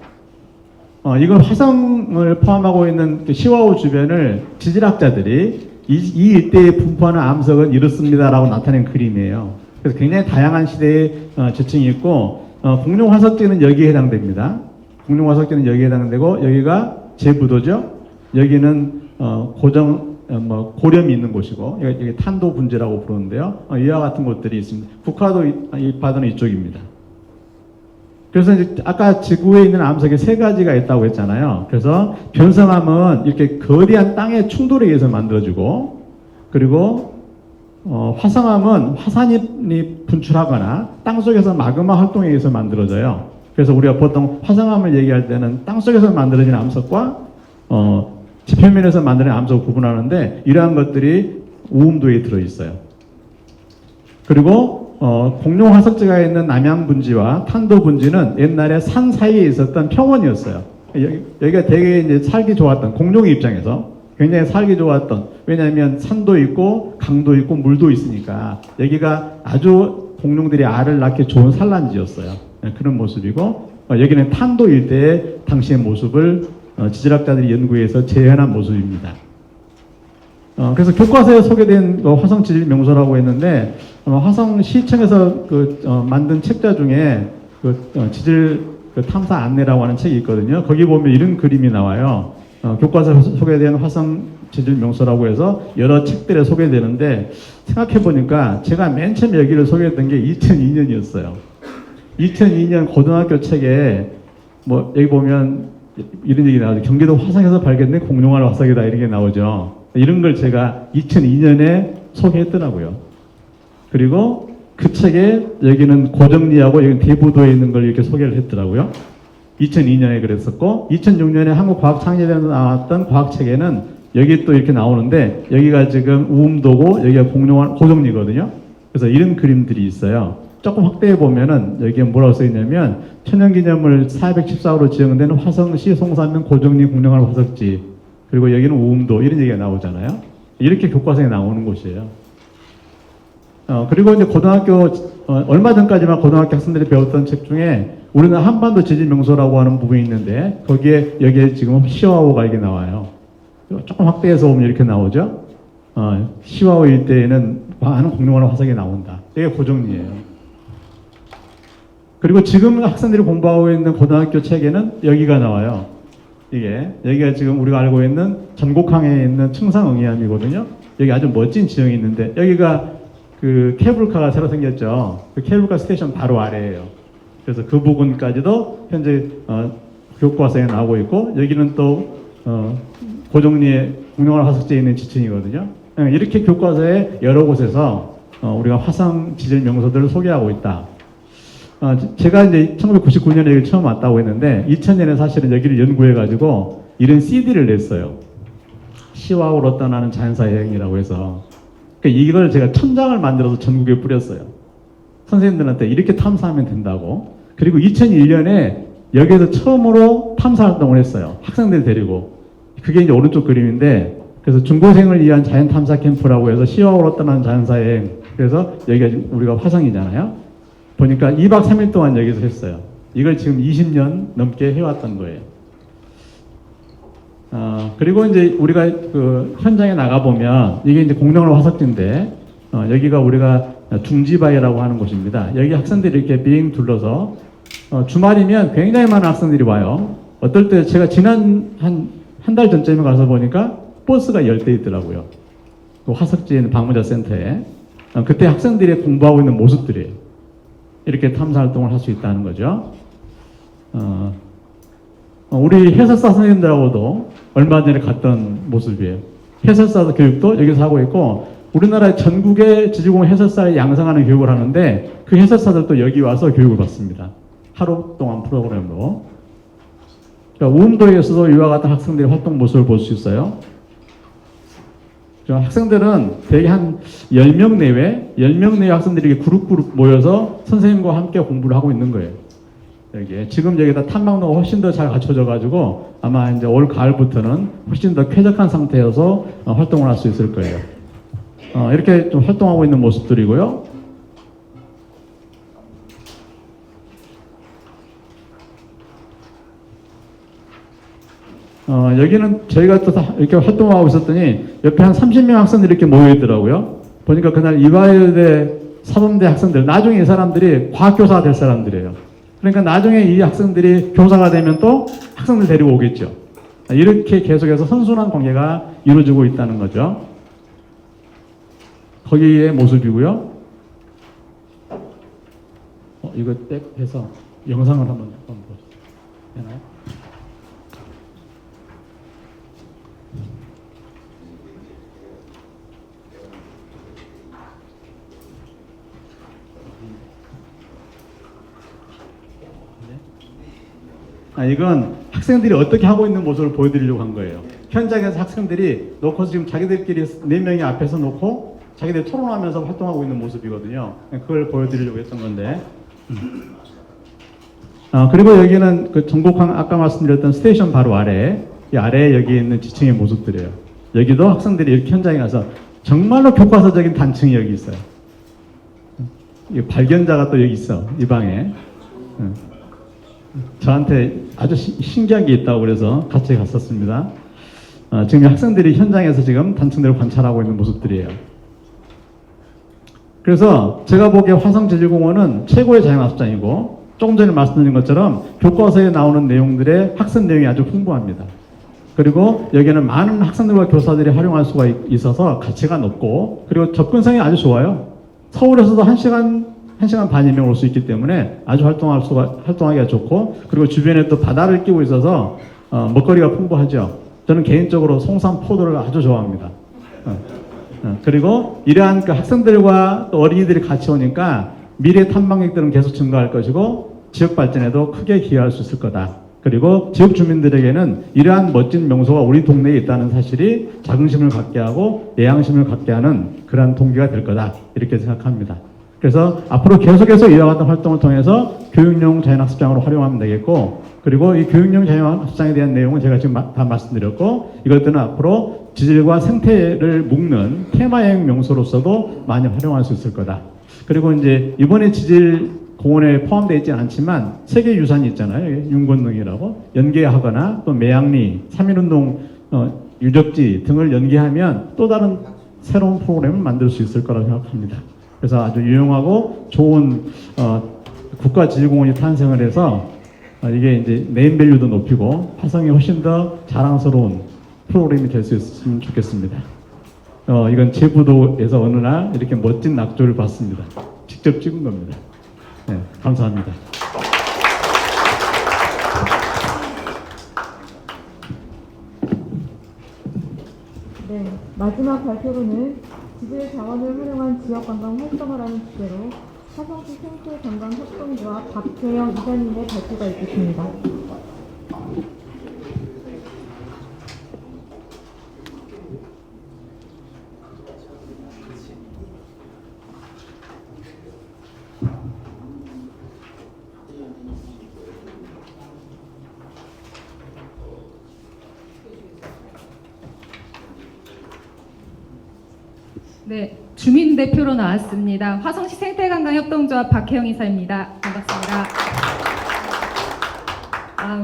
이건 화성을 포함하고 있는 시와호 주변을 지질학자들이 이 일대에 분포하는 암석은 이렇습니다라고 나타낸 그림이에요. 그래서 굉장히 다양한 시대의 지층이 있고, 공룡 화석지는 여기에 해당됩니다. 공룡 화석지는 여기에 해당되고, 여기가 제부도죠. 여기는 고렴이 있는 곳이고, 여기 탄도 분지라고 부르는데요. 이와 같은 곳들이 있습니다. 국화도 이파도는 이쪽입니다. 그래서 이제 아까 지구에 있는 암석이 3가지가 있다고 했잖아요. 그래서 변성암은 이렇게 거대한 땅의 충돌에 의해서 만들어지고, 그리고 화성암은 화산이 분출하거나 땅 속에서 마그마 활동에 의해서 만들어져요. 그래서 우리가 보통 화성암을 얘기할 때는 땅속에서 만들어진 암석과 지표면에서 만드는 암석을 구분하는데 이러한 것들이 우음도에 들어있어요. 그리고 공룡 화석지가 있는 남양 분지와 탄도 분지는 옛날에 산 사이에 있었던 평원이었어요. 여기가 되게 이제 살기 좋았던, 공룡의 입장에서 굉장히 살기 좋았던, 왜냐하면 산도 있고 강도 있고 물도 있으니까 여기가 아주 공룡들이 알을 낳기 좋은 산란지였어요. 그런 모습이고, 여기는 탄도 일대의 당시의 모습을 지질학자들이 연구해서 재현한 모습입니다. 그래서 교과서에 소개된 화성 지질 명소라고 했는데, 화성 시청에서 만든 책자 중에 지질 탐사 안내라고 하는 책이 있거든요. 거기 보면 이런 그림이 나와요. 교과서에 소개된 화성 지질 명소라고 해서 여러 책들에 소개되는데, 생각해 보니까 제가 맨 처음 여기를 소개했던 게 2002년이었어요. 2002년 고등학교 책에 뭐 여기 보면 이런 얘기 나오죠. 경기도 화성에서 발견된 공룡알 화석이다 이런 게 나오죠. 이런 걸 제가 2002년에 소개했더라고요. 그리고 그 책에 여기는 고정리하고 여기 대부도에 있는 걸 이렇게 소개를 했더라고요. 2002년에 그랬었고, 2006년에 한국과학창의대에서 나왔던 과학책에는 여기 또 이렇게 나오는데, 여기가 지금 우음도고 여기가 공룡알 고정리거든요. 그래서 이런 그림들이 있어요. 조금 확대해 보면은 여기에 뭐라고 써 있냐면, 천연기념물 414호로 지정된 화성시 송산면 고정리 공룡알 화석지, 그리고 여기는 우음도, 이런 얘기가 나오잖아요. 이렇게 교과서에 나오는 곳이에요. 그리고 이제 고등학교, 얼마 전까지만 고등학교 학생들이 배웠던 책 중에 우리는 한반도 지질 명소라고 하는 부분이 있는데, 거기에, 여기에 지금 시와호가 이게 나와요. 조금 확대해서 보면 이렇게 나오죠. 시와호 일대에는 많은 공룡알 화석이 나온다. 이게 고정리예요. 그리고 지금 학생들이 공부하고 있는 고등학교 책에는 여기가 나와요. 여기가 지금 우리가 알고 있는 전곡항에 있는 청상응이암이거든요. 여기 아주 멋진 지형이 있는데, 여기가 그 케이블카가 새로 생겼죠. 그 케이블카 스테이션 바로 아래에요. 그래서 그 부분까지도 현재 교과서에 나오고 있고, 여기는 또 고정리에 공룡알 화석지에 있는 지층이거든요. 이렇게 교과서에 여러 곳에서 우리가 화성 지질 명소들을 소개하고 있다. 제가 이제 1999년에 여기 처음 왔다고 했는데, 2000년에 사실은 여기를 연구해가지고 이런 CD를 냈어요. 시와호로 떠나는 자연사 여행이라고 해서. 그러니까 이걸 제가 천장을 만들어서 전국에 뿌렸어요. 선생님들한테 이렇게 탐사하면 된다고. 그리고 2001년에 여기에서 처음으로 탐사 활동을 했어요. 학생들 데리고. 그게 이제 오른쪽 그림인데, 그래서 중고생을 위한 자연 탐사 캠프라고 해서 시와호로 떠나는 자연사 여행. 그래서 여기가 우리가 화성이잖아요. 보니까 2박 3일 동안 여기서 했어요. 이걸 지금 20년 넘게 해왔던 거예요. 그리고 이제 우리가 그 현장에 나가보면, 이게 이제 공룡알 화석지인데, 여기가 우리가 둥지바위라고 하는 곳입니다. 여기 학생들이 이렇게 빙 둘러서, 주말이면 굉장히 많은 학생들이 와요. 어떨 때 제가 지난 한 달 전쯤에 가서 보니까 버스가 10대 있더라고요. 그 화석지에 있는 방문자 센터에. 그때 학생들이 공부하고 있는 모습들이에요. 이렇게 탐사 활동을 할 수 있다는 거죠. 우리 해설사 선생님들하고도 얼마 전에 갔던 모습이에요. 해설사 교육도 여기서 하고 있고, 우리나라 전국의 지질공학 해설사를 양성하는 교육을 하는데, 그 해설사들도 여기 와서 교육을 받습니다. 하루 동안 프로그램으로. 그러니까 우음도에서도 이와 같은 학생들의 활동 모습을 볼 수 있어요. 학생들은 대개 한 10명 내외 학생들이 이렇게 그룹 모여서 선생님과 함께 공부를 하고 있는 거예요. 여기에. 지금 여기다 탐방로가 훨씬 더 잘 갖춰져 가지고 아마 이제 올 가을부터는 훨씬 더 쾌적한 상태여서 활동을 할 수 있을 거예요. 이렇게 좀 활동하고 있는 모습들이고요. 여기는 저희가 또 이렇게 활동하고 있었더니 옆에 한 30명 학생들이 이렇게 모여있더라고요. 보니까 그날 이화여대 사범대 학생들, 나중에 이 사람들이 과학교사가 될 사람들이에요. 그러니까 나중에 이 학생들이 교사가 되면 또 학생들 데리고 오겠죠. 이렇게 계속해서 선순환 관계가 이루어지고 있다는 거죠. 거기의 모습이고요. 이거 땡 해서 영상을 한번 보세요. 되나요? 이건 학생들이 어떻게 하고 있는 모습을 보여드리려고 한 거예요. 현장에서 학생들이 놓고서 지금 자기들끼리 4명이 앞에서 놓고 자기들 토론하면서 활동하고 있는 모습이거든요. 그걸 보여드리려고 했던 건데. 그리고 여기는 그 전국항 아까 말씀드렸던 스테이션 바로 아래, 이 아래에 여기 있는 지층의 모습들이에요. 여기도 학생들이 이렇게 현장에 가서 정말로 교과서적인 단층이 여기 있어요. 이 발견자가 또 여기 있어, 이 방에. 저한테 아주 신기한 게 있다고 그래서 같이 갔었습니다. 지금 학생들이 현장에서 지금 단층들을 관찰하고 있는 모습들이에요. 그래서 제가 보기에 화성제주공원은 최고의 자연학습장이고, 조금 전에 말씀드린 것처럼 교과서에 나오는 내용들의 학습 내용이 아주 풍부합니다. 그리고 여기는 많은 학생들과 교사들이 활용할 수가 있어서 가치가 높고, 그리고 접근성이 아주 좋아요. 서울에서도 1시간 반이면 올 수 있기 때문에 아주 활동하기가 좋고, 그리고 주변에 또 바다를 끼고 있어서 먹거리가 풍부하죠. 저는 개인적으로 송산 포도를 아주 좋아합니다. 그리고 이러한 그 학생들과 또 어린이들이 같이 오니까 미래 탐방객들은 계속 증가할 것이고 지역 발전에도 크게 기여할 수 있을 거다. 그리고 지역 주민들에게는 이러한 멋진 명소가 우리 동네에 있다는 사실이 자긍심을 갖게 하고 예양심을 갖게 하는 그러한 동기가 될 거다. 이렇게 생각합니다. 그래서 앞으로 계속해서 이와 같은 활동을 통해서 교육용 자연학습장으로 활용하면 되겠고, 그리고 이 교육용 자연학습장에 대한 내용은 제가 지금 다 말씀드렸고, 이것들은 앞으로 지질과 생태를 묶는 테마여행 명소로서도 많이 활용할 수 있을 거다. 그리고 이제 이번에 지질 공원에 포함되어 있지는 않지만 세계유산이 있잖아요. 윤건능이라고 연계하거나 또 매양리, 3.1운동 유적지 등을 연계하면 또 다른 새로운 프로그램을 만들 수 있을 거라고 생각합니다. 그래서 아주 유용하고 좋은 국가지질공원이 탄생을 해서 이게 이제 네임밸류도 높이고 화성이 훨씬 더 자랑스러운 프로그램이 될 수 있으면 좋겠습니다. 이건 제부도에서 어느 날 이렇게 멋진 낙조를 봤습니다. 직접 찍은 겁니다. 네, 감사합니다. 네, 마지막 발표로는 지질 자원을 활용한 지역 관광 활성을 하는 주제로 화성시 생태 관광 협동조합 박혜영 이사님의 발표가 있겠습니다. 네, 주민 대표로 나왔습니다. 화성시 생태관광협동조합 박혜영 이사입니다. 반갑습니다.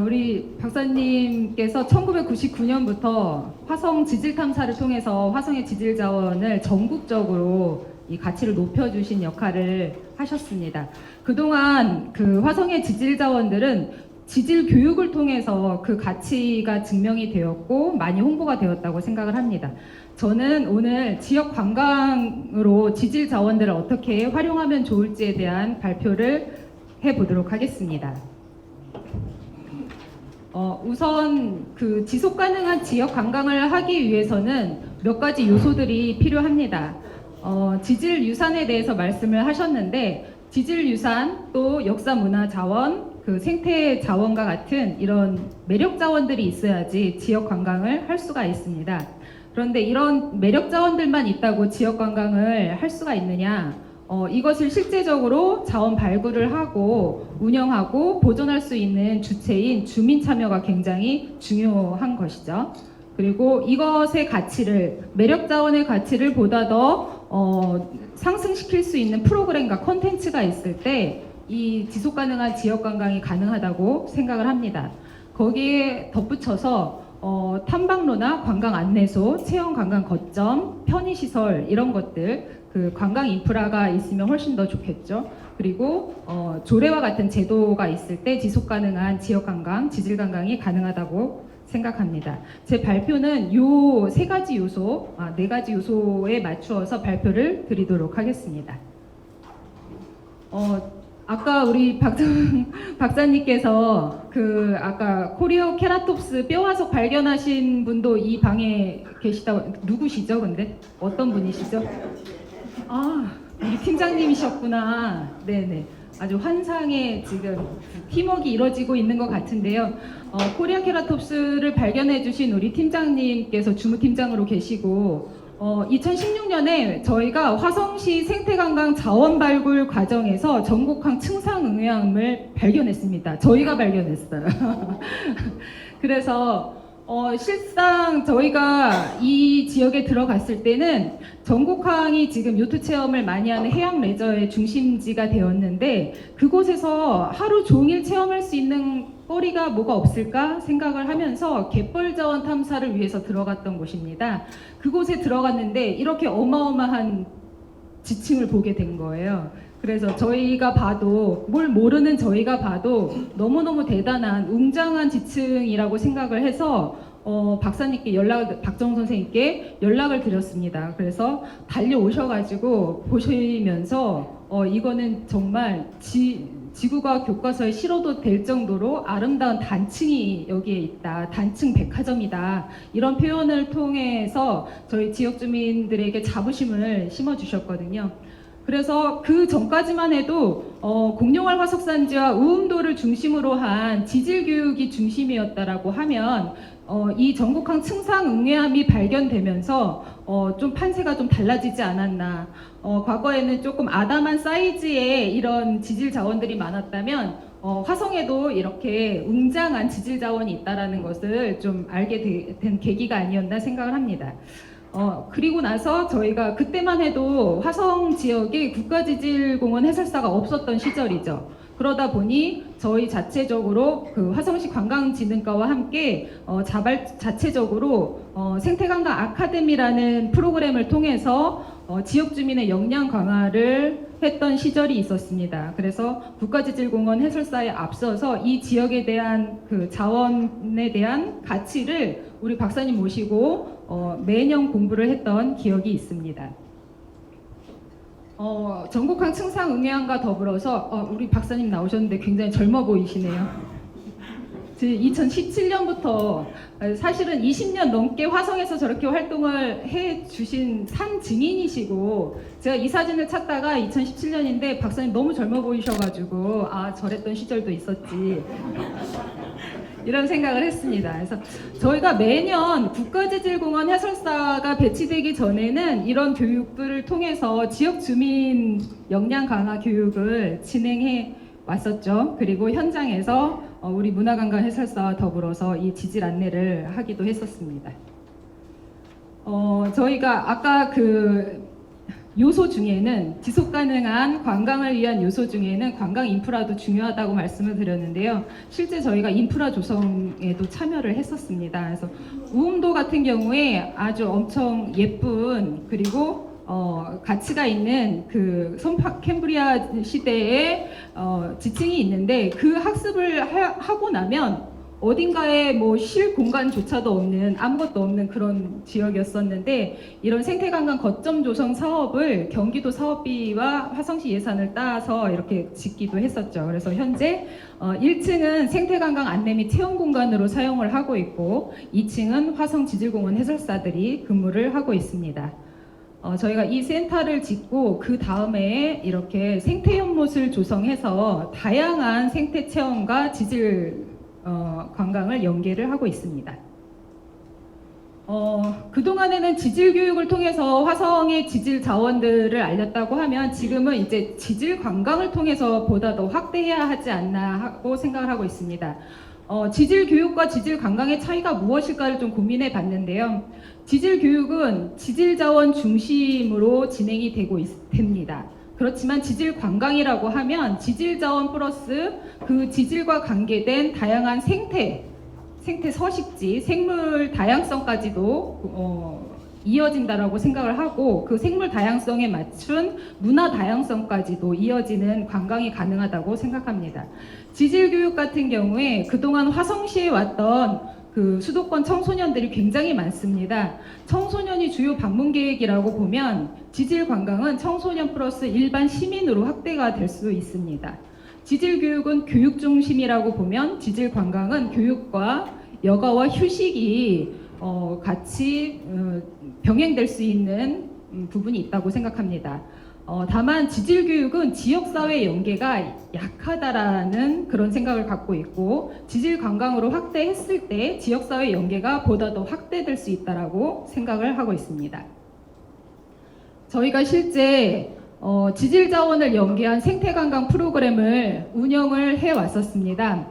우리 박사님께서 1999년부터 화성 지질 탐사를 통해서 화성의 지질 자원을 전국적으로 이 가치를 높여주신 역할을 하셨습니다. 그동안 그 화성의 지질 자원들은 지질 교육을 통해서 그 가치가 증명이 되었고 많이 홍보가 되었다고 생각을 합니다. 저는 오늘 지역 관광으로 지질 자원들을 어떻게 활용하면 좋을지에 대한 발표를 해보도록 하겠습니다. 우선 그 지속 가능한 지역 관광을 하기 위해서는 몇 가지 요소들이 필요합니다. 지질 유산에 대해서 말씀을 하셨는데, 지질 유산 또 역사 문화 자원, 그 생태 자원과 같은 이런 매력 자원들이 있어야지 지역 관광을 할 수가 있습니다. 그런데 이런 매력 자원들만 있다고 지역 관광을 할 수가 있느냐? 이것을 실제적으로 자원 발굴을 하고 운영하고 보존할 수 있는 주체인 주민 참여가 굉장히 중요한 것이죠. 그리고 이것의 가치를, 매력 자원의 가치를 보다 더 상승시킬 수 있는 프로그램과 콘텐츠가 있을 때 이 지속 가능한 지역 관광이 가능하다고 생각을 합니다. 거기에 덧붙여서 탐방로나 관광 안내소, 체험 관광 거점, 편의시설 이런 것들, 그 관광 인프라가 있으면 훨씬 더 좋겠죠. 그리고 조례와 같은 제도가 있을 때 지속 가능한 지역 관광, 지질 관광이 가능하다고 생각합니다. 제 발표는 요 세 가지 요소, 네 가지 요소에 맞추어서 발표를 드리도록 하겠습니다. 아까 우리 박사님께서 그 아까 코리오 케라톱스 뼈화석 발견하신 분도 이 방에 계시다고, 누구시죠? 근데 어떤 분이시죠? 우리 팀장님이셨구나. 네네. 아주 환상의 지금 팀워크가 이루어지고 있는 것 같은데요. 코리아 케라톱스를 발견해 주신 우리 팀장님께서 주무팀장으로 계시고 2016년에 저희가 화성시 생태관광 자원 발굴 과정에서 전곡항 층상응외암을 발견했습니다. 저희가 발견했어요. 그래서 실상 저희가 이 지역에 들어갔을 때는 전곡항이 지금 요트 체험을 많이 하는 해양 레저의 중심지가 되었는데 그곳에서 하루 종일 체험할 수 있는 거리가 뭐가 없을까 생각을 하면서 갯벌 자원 탐사를 위해서 들어갔던 곳입니다. 그곳에 들어갔는데 이렇게 어마어마한 지층을 보게 된 거예요. 그래서 저희가 봐도 뭘 모르는 저희가 봐도 너무너무 대단한 웅장한 지층이라고 생각을 해서 박사님께 박정우 선생님께 연락을 드렸습니다. 그래서 달려오셔가지고 보시면서 이거는 정말 지구과학 교과서에 실어도 될 정도로 아름다운 단층이 여기에 있다. 단층 백화점이다. 이런 표현을 통해서 저희 지역 주민들에게 자부심을 심어주셨거든요. 그래서 그 전까지만 해도 공룡알 화석산지와 우음도를 중심으로 한 지질 교육이 중심이었다라고 하면 이 전곡항 층상응외암이 발견되면서 좀 판세가 좀 달라지지 않았나. 과거에는 조금 아담한 사이즈의 이런 지질 자원들이 많았다면 화성에도 이렇게 웅장한 지질 자원이 있다라는 것을 좀 알게 된 계기가 아니었나 생각을 합니다. 그리고 나서 저희가 그때만 해도 화성 지역에 국가지질공원 해설사가 없었던 시절이죠. 그러다 보니 저희 자체적으로 그 화성시 관광진흥과와 함께 자체적으로 생태관광 아카데미라는 프로그램을 통해서 지역 주민의 역량 강화를 했던 시절이 있었습니다. 그래서 국가지질공원 해설사에 앞서서 이 지역에 대한 그 자원에 대한 가치를 우리 박사님 모시고 매년 공부를 했던 기억이 있습니다. 전곡항 층상응외암과 더불어서 우리 박사님 나오셨는데 굉장히 젊어 보이시네요. 2017년부터 사실은 20년 넘게 화성에서 저렇게 활동을 해주신 산 증인이시고 제가 이 사진을 찾다가 2017년인데 박사님 너무 젊어 보이셔가지고 저랬던 시절도 있었지 이런 생각을 했습니다. 그래서 저희가 매년 국가지질공원 해설사가 배치되기 전에는 이런 교육들을 통해서 지역 주민 역량 강화 교육을 진행해 왔었죠. 그리고 현장에서 우리 문화관광 해설사와 더불어서 이 지질 안내를 하기도 했었습니다. 저희가 아까 그 요소 중에는 지속 가능한 관광을 위한 요소 중에는 관광 인프라도 중요하다고 말씀을 드렸는데요. 실제 저희가 인프라 조성에도 참여를 했었습니다. 그래서 우음도 같은 경우에 아주 엄청 예쁜 그리고 가치가 있는 그 캠브리아 시대의 지층이 있는데 그 학습을 하고 나면 어딘가에 뭐 쉴 공간조차도 없는 아무것도 없는 그런 지역이었었는데 이런 생태관광 거점 조성 사업을 경기도 사업비와 화성시 예산을 따서 이렇게 짓기도 했었죠. 그래서 현재 1층은 생태관광 안내 및 체험 공간으로 사용을 하고 있고 2층은 화성지질공원 해설사들이 근무를 하고 있습니다. 저희가 이 센터를 짓고 그 다음에 이렇게 생태 연못을 조성해서 다양한 생태 체험과 지질 관광을 연계를 하고 있습니다. 그동안에는 지질 교육을 통해서 화성의 지질 자원들을 알렸다고 하면 지금은 이제 지질 관광을 통해서 보다 더 확대해야 하지 않나 하고 생각을 하고 있습니다. 지질 교육과 지질 관광의 차이가 무엇일까를 좀 고민해 봤는데요. 지질 교육은 지질 자원 중심으로 진행이 됩니다. 그렇지만 지질 관광이라고 하면 지질 자원 플러스 그 지질과 관계된 다양한 생태 서식지, 생물 다양성까지도 이어진다라고 생각을 하고 그 생물 다양성에 맞춘 문화 다양성까지도 이어지는 관광이 가능하다고 생각합니다. 지질 교육 같은 경우에 그동안 화성시에 왔던 그 수도권 청소년들이 굉장히 많습니다. 청소년이 주요 방문 계획이라고 보면 지질 관광은 청소년 플러스 일반 시민으로 확대가 될 수 있습니다. 지질 교육은 교육 중심이라고 보면 지질 관광은 교육과 여가와 휴식이 같이 병행될 수 있는 부분이 있다고 생각합니다. 다만 지질 교육은 지역사회 연계가 약하다라는 그런 생각을 갖고 있고, 지질 관광으로 확대했을 때 지역사회 연계가 보다 더 확대될 수 있다라고 생각을 하고 있습니다. 저희가 실제 지질 자원을 연계한 생태관광 프로그램을 운영을 해왔었습니다.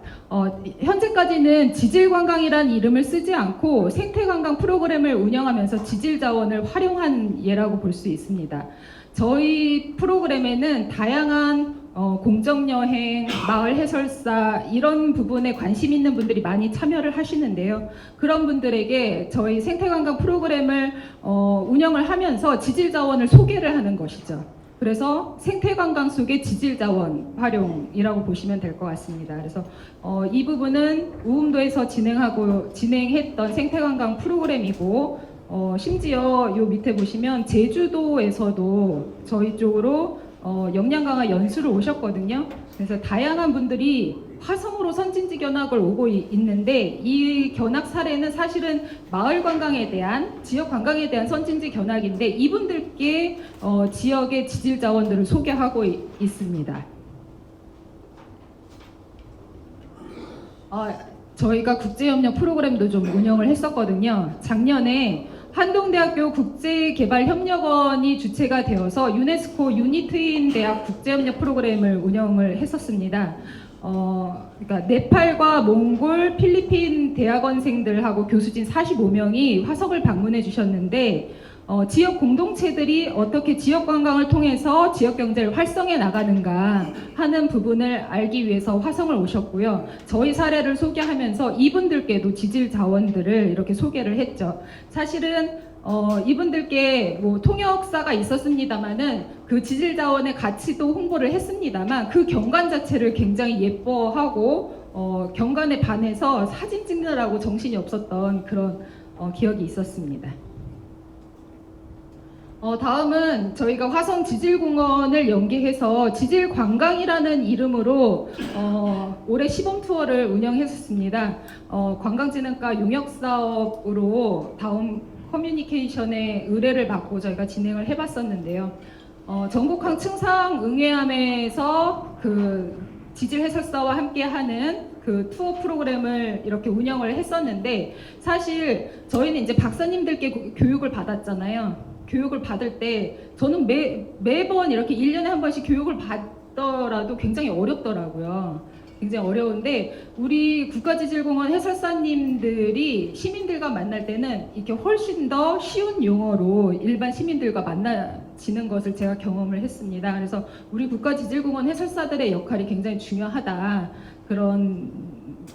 현재까지는 지질관광이라는 이름을 쓰지 않고 생태관광 프로그램을 운영하면서 지질 자원을 활용한 예라고 볼 수 있습니다. 저희 프로그램에는 다양한 공정여행, 마을 해설사 이런 부분에 관심 있는 분들이 많이 참여를 하시는데요. 그런 분들에게 저희 생태관광 프로그램을 운영을 하면서 지질 자원을 소개를 하는 것이죠. 그래서 생태관광 속의 지질자원 활용이라고 보시면 될 것 같습니다. 그래서 이 부분은 우음도에서 진행했던 생태관광 프로그램이고, 심지어 요 밑에 보시면 제주도에서도 저희 쪽으로 역량강화 연수를 오셨거든요. 그래서 다양한 분들이 화성으로 선진지 견학을 오고 있는데, 이 견학 사례는 사실은 마을 관광에 대한, 지역 관광에 대한 선진지 견학인데, 이분들께 지역의 지질 자원들을 소개하고 있습니다. 저희가 국제협력 프로그램도 좀 운영을 했었거든요. 작년에 한동대학교 국제개발협력원이 주체가 되어서 유네스코 유니트인 대학 국제협력 프로그램을 운영을 했었습니다. 그러니까 네팔과 몽골, 필리핀 대학원생들하고 교수진 45명이 화성을 방문해 주셨는데, 지역 공동체들이 어떻게 지역 관광을 통해서 지역 경제를 활성해 나가는가 하는 부분을 알기 위해서 화성을 오셨고요. 저희 사례를 소개하면서 이분들께도 지질 자원들을 이렇게 소개를 했죠. 사실은 이분들께 뭐 통역사가 있었습니다만은 그 지질 자원의 가치도 홍보를 했습니다만, 그 경관 자체를 굉장히 예뻐하고 경관에 반해서 사진 찍느라고 정신이 없었던 그런 기억이 있었습니다. 다음은 저희가 화성 지질공원을 연계해서 지질관광이라는 이름으로 올해 시범 투어를 운영했었습니다. 관광진흥과 용역사업으로 다음 커뮤니케이션의 의뢰를 받고 저희가 진행을 해봤었는데요. 전국항 층상응해암에서 그 지질 해설사와 함께하는 그 투어 프로그램을 이렇게 운영을 했었는데, 사실 저희는 이제 박사님들께 교육을 받았잖아요. 교육을 받을 때 저는 매번 이렇게 1년에 한 번씩 교육을 받더라도 굉장히 어렵더라고요. 굉장히 어려운데, 우리 국가지질공원 해설사님들이 시민들과 만날 때는 이렇게 훨씬 더 쉬운 용어로 일반 시민들과 만나지는 것을 제가 경험을 했습니다. 그래서 우리 국가지질공원 해설사들의 역할이 굉장히 중요하다, 그런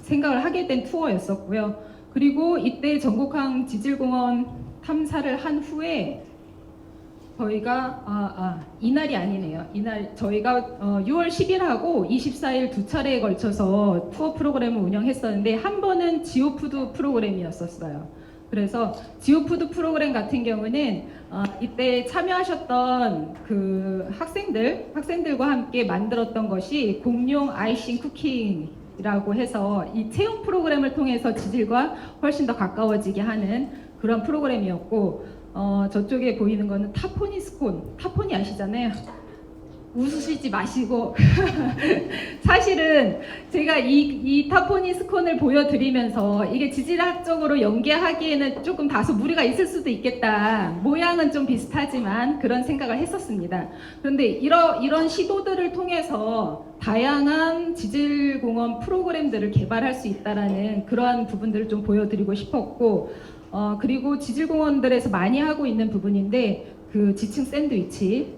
생각을 하게 된 투어였었고요. 그리고 이때 전국항 지질공원 탐사를 한 후에 저희가 이날이 아니네요. 이날 저희가 6월 10일하고 24일 두 차례에 걸쳐서 투어 프로그램을 운영했었는데, 한 번은 지오푸드 프로그램이었었어요. 그래서 지오푸드 프로그램 같은 경우는 이때 참여하셨던 그 학생들과 함께 만들었던 것이 공룡 아이싱 쿠킹이라고 해서 이 체험 프로그램을 통해서 지질과 훨씬 더 가까워지게 하는 그런 프로그램이었고, 저쪽에 보이는 거는 타포니 스콘, 타포니 아시잖아요. 웃으시지 마시고 사실은 제가 이 타포니 스콘을 보여드리면서 이게 지질학적으로 연계하기에는 조금 다소 무리가 있을 수도 있겠다, 모양은 좀 비슷하지만 그런 생각을 했었습니다. 그런데 이런 시도들을 통해서 다양한 지질공원 프로그램들을 개발할 수 있다라는 그러한 부분들을 좀 보여드리고 싶었고, 그리고 지질공원들에서 많이 하고 있는 부분인데, 그 지층 샌드위치,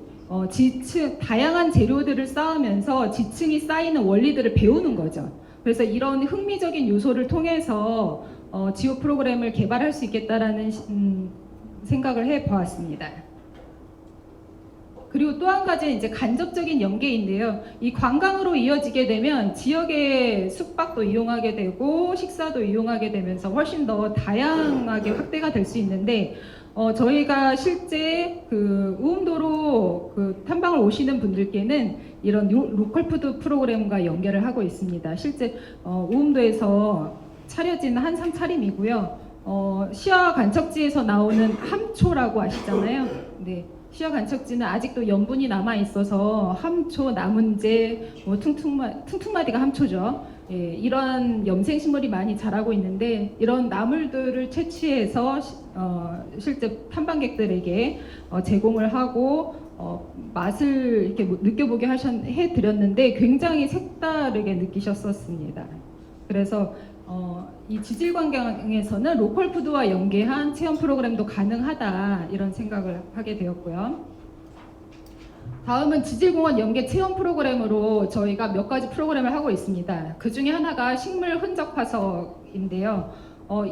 다양한 재료들을 쌓으면서 지층이 쌓이는 원리들을 배우는 거죠. 그래서 이런 흥미적인 요소를 통해서 지오 프로그램을 개발할 수 있겠다라는 생각을 해보았습니다. 그리고 또 한 가지 이제 간접적인 연계인데요. 이 관광으로 이어지게 되면 지역의 숙박도 이용하게 되고 식사도 이용하게 되면서 훨씬 더 다양하게 확대가 될 수 있는데, 저희가 실제 그 우음도로 그 탐방을 오시는 분들께는 이런 로컬 푸드 프로그램과 연계를 하고 있습니다. 실제 우음도에서 차려진 한상 차림이고요. 시야 관측지에서 나오는 함초라고 아시잖아요. 네. 시야 관측지는 아직도 염분이 남아 있어서 함초, 나문재, 뭐 퉁퉁마디가 함초죠. 예, 이런 염생식물이 많이 자라고 있는데 이런 나물들을 채취해서 실제 탐방객들에게 제공을 하고 맛을 이렇게 느껴보게 해드렸는데 굉장히 색다르게 느끼셨었습니다. 그래서 이 지질관광에서는 로컬푸드와 연계한 체험 프로그램도 가능하다 이런 생각을 하게 되었고요. 다음은 지질공원 연계 체험 프로그램으로 저희가 몇 가지 프로그램을 하고 있습니다. 그 중에 하나가 식물 흔적 화석인데요.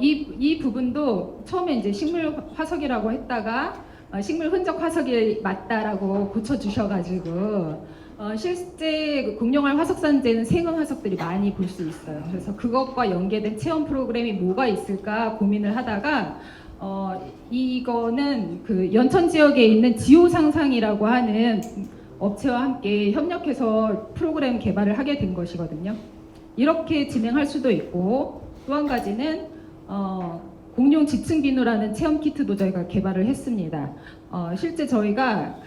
이 부분도 처음에 이제 식물 화석이라고 했다가 식물 흔적 화석이 맞다라고 고쳐주셔가지고 실제 공룡알 화석산지에는 생은 화석들이 많이 볼 수 있어요. 그래서 그것과 연계된 체험 프로그램이 뭐가 있을까 고민을 하다가 이거는 그 연천 지역에 있는 지오상상이라고 하는 업체와 함께 협력해서 프로그램 개발을 하게 된 것이거든요. 이렇게 진행할 수도 있고 또 한 가지는 공룡 지층 비누라는 체험 키트도 저희가 개발을 했습니다. 실제 저희가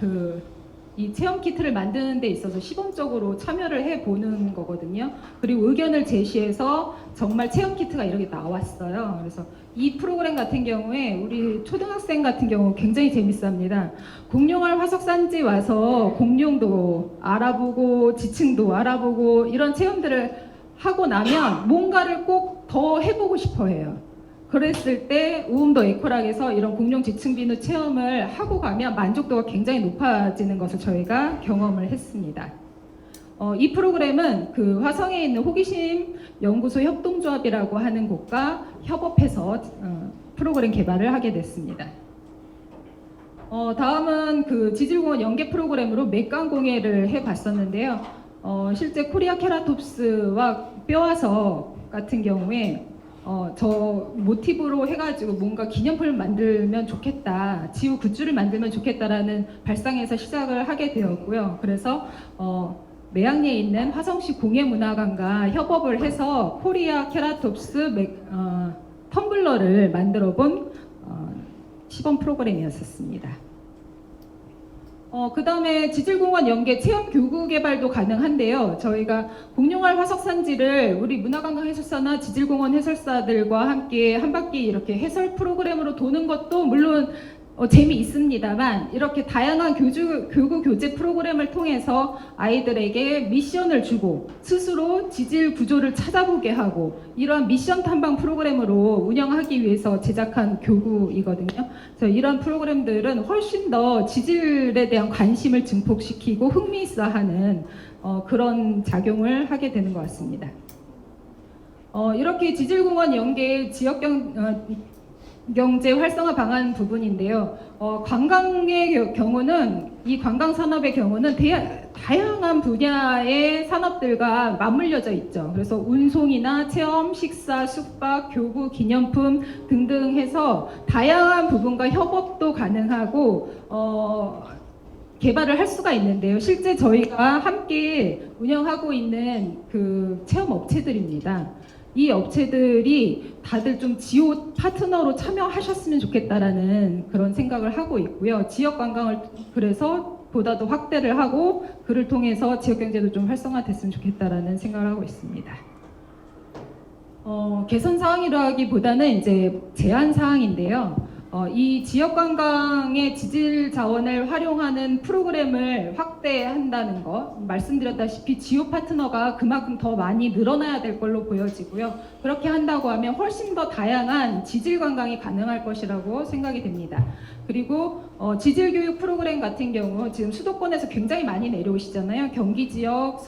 이 체험 키트를 만드는 데 있어서 시범적으로 참여를 해보는 거거든요. 그리고 의견을 제시해서 정말 체험 키트가 이렇게 나왔어요. 그래서 이 프로그램 같은 경우에 우리 초등학생 같은 경우 굉장히 재밌습니다. 공룡알 화석산지 와서 공룡도 알아보고 지층도 알아보고 이런 체험들을 하고 나면 뭔가를 꼭 더 해보고 싶어 해요. 그랬을 때 우음도 에코락에서 이런 공룡 지층 비누 체험을 하고 가면 만족도가 굉장히 높아지는 것을 저희가 경험을 했습니다. 이 프로그램은 그 화성에 있는 호기심 연구소 협동조합이라고 하는 곳과 협업해서 프로그램 개발을 하게 됐습니다. 다음은 그 지질공원 연계 프로그램으로 맥광공예를 해봤었는데요. 실제 코리아 케라톱스와 뼈화석 같은 경우에 저 모티브로 해가지고 뭔가 기념품을 만들면 좋겠다, 지우 굿즈를 만들면 좋겠다라는 발상에서 시작을 하게 되었고요. 그래서 매양리에 있는 화성시 공예문화관과 협업을 해서 코리아 케라톱스 텀블러를 만들어본 시범 프로그램이었습니다. 그 다음에 지질공원 연계 체험 교구 개발도 가능한데요. 저희가 공룡알 화석산지를 우리 문화관광해설사나 지질공원 해설사들과 함께 한 바퀴 이렇게 해설 프로그램으로 도는 것도 물론 재미있습니다만 이렇게 다양한 교구 교재 프로그램을 통해서 아이들에게 미션을 주고 스스로 지질 구조를 찾아보게 하고 이러한 미션 탐방 프로그램으로 운영하기 위해서 제작한 교구이거든요. 그래서 이런 프로그램들은 훨씬 더 지질에 대한 관심을 증폭시키고 흥미있어하는 그런 작용을 하게 되는 것 같습니다. 이렇게 지질공원 연계 경제 활성화 방안 부분인데요. 관광의 경우는 이 관광 산업의 경우는 다양한 분야의 산업들과 맞물려져 있죠. 그래서 운송이나 체험, 식사, 숙박, 교구, 기념품 등등 해서 다양한 부분과 협업도 가능하고 개발을 할 수가 있는데요. 실제 저희가 함께 운영하고 있는 그 체험 업체들입니다. 이 업체들이 다들 좀 지오 파트너로 참여하셨으면 좋겠다라는 그런 생각을 하고 있고요. 지역 관광을 그래서 보다 더 확대를 하고 그를 통해서 지역 경제도 좀 활성화됐으면 좋겠다라는 생각을 하고 있습니다. 개선 사항이라기보다는 이제 제한 사항인데요. 이 지역 관광의 지질 자원을 활용하는 프로그램을 확대한다는 것, 말씀드렸다시피 지오 파트너가 그만큼 더 많이 늘어나야 될 걸로 보여지고요. 그렇게 한다고 하면 훨씬 더 다양한 지질 관광이 가능할 것이라고 생각이 됩니다. 그리고 지질 교육 프로그램 같은 경우 지금 수도권에서 굉장히 많이 내려오시잖아요. 경기 지역,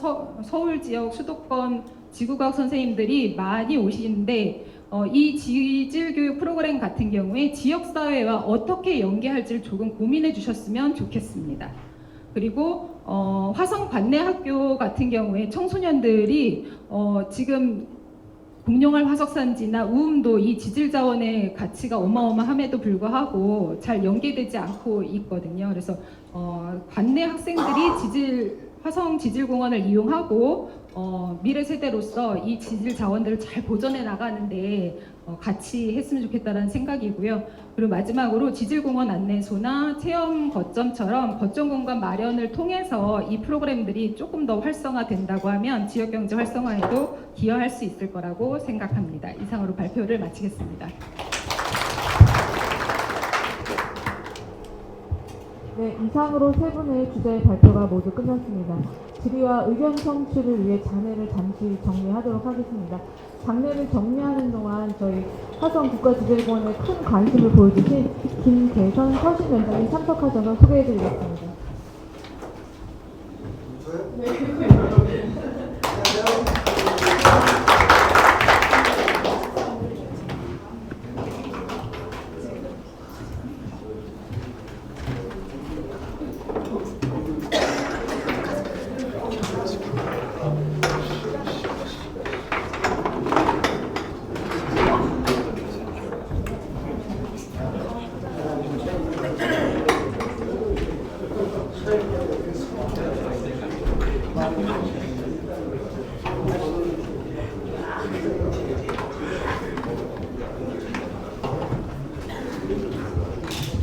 서울 지역, 수도권 지구과학 선생님들이 많이 오시는데 이 지질교육 프로그램 같은 경우에 지역사회와 어떻게 연계할지를 조금 고민해 주셨으면 좋겠습니다. 그리고 화성 관내학교 같은 경우에 청소년들이 지금 공룡알 화석산지나 우음도 이 지질자원의 가치가 어마어마함에도 불구하고 잘 연계되지 않고 있거든요. 그래서 관내 학생들이 화성 지질공원을 이용하고 미래 세대로서 이 지질 자원들을 잘 보존해 나가는데 같이 했으면 좋겠다는 생각이고요. 그리고 마지막으로 지질공원 안내소나 체험 거점처럼 거점 공간 마련을 통해서 이 프로그램들이 조금 더 활성화된다고 하면 지역경제 활성화에도 기여할 수 있을 거라고 생각합니다. 이상으로 발표를 마치겠습니다. 네, 이상으로 세 분의 주제 발표가 모두 끝났습니다. 질의와 의견 청취를 위해 장례를 잠시 정리하도록 하겠습니다. 장례를 정리하는 동안 저희 화성 국가지질공원에 큰 관심을 보여주신 김대선 서신위원장님 참석하셔서 소개해드리겠습니다.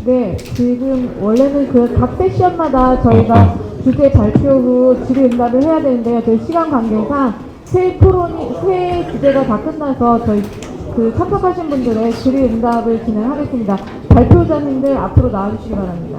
네, 지금 원래는 그 각 세션마다 저희가 주제 발표 후 질의응답을 해야 되는데요. 저희 시간 관계상 새 주제가 다 끝나서 저희 그 참석하신 분들의 질의응답을 진행하겠습니다. 발표자님들 앞으로 나와주시기 바랍니다.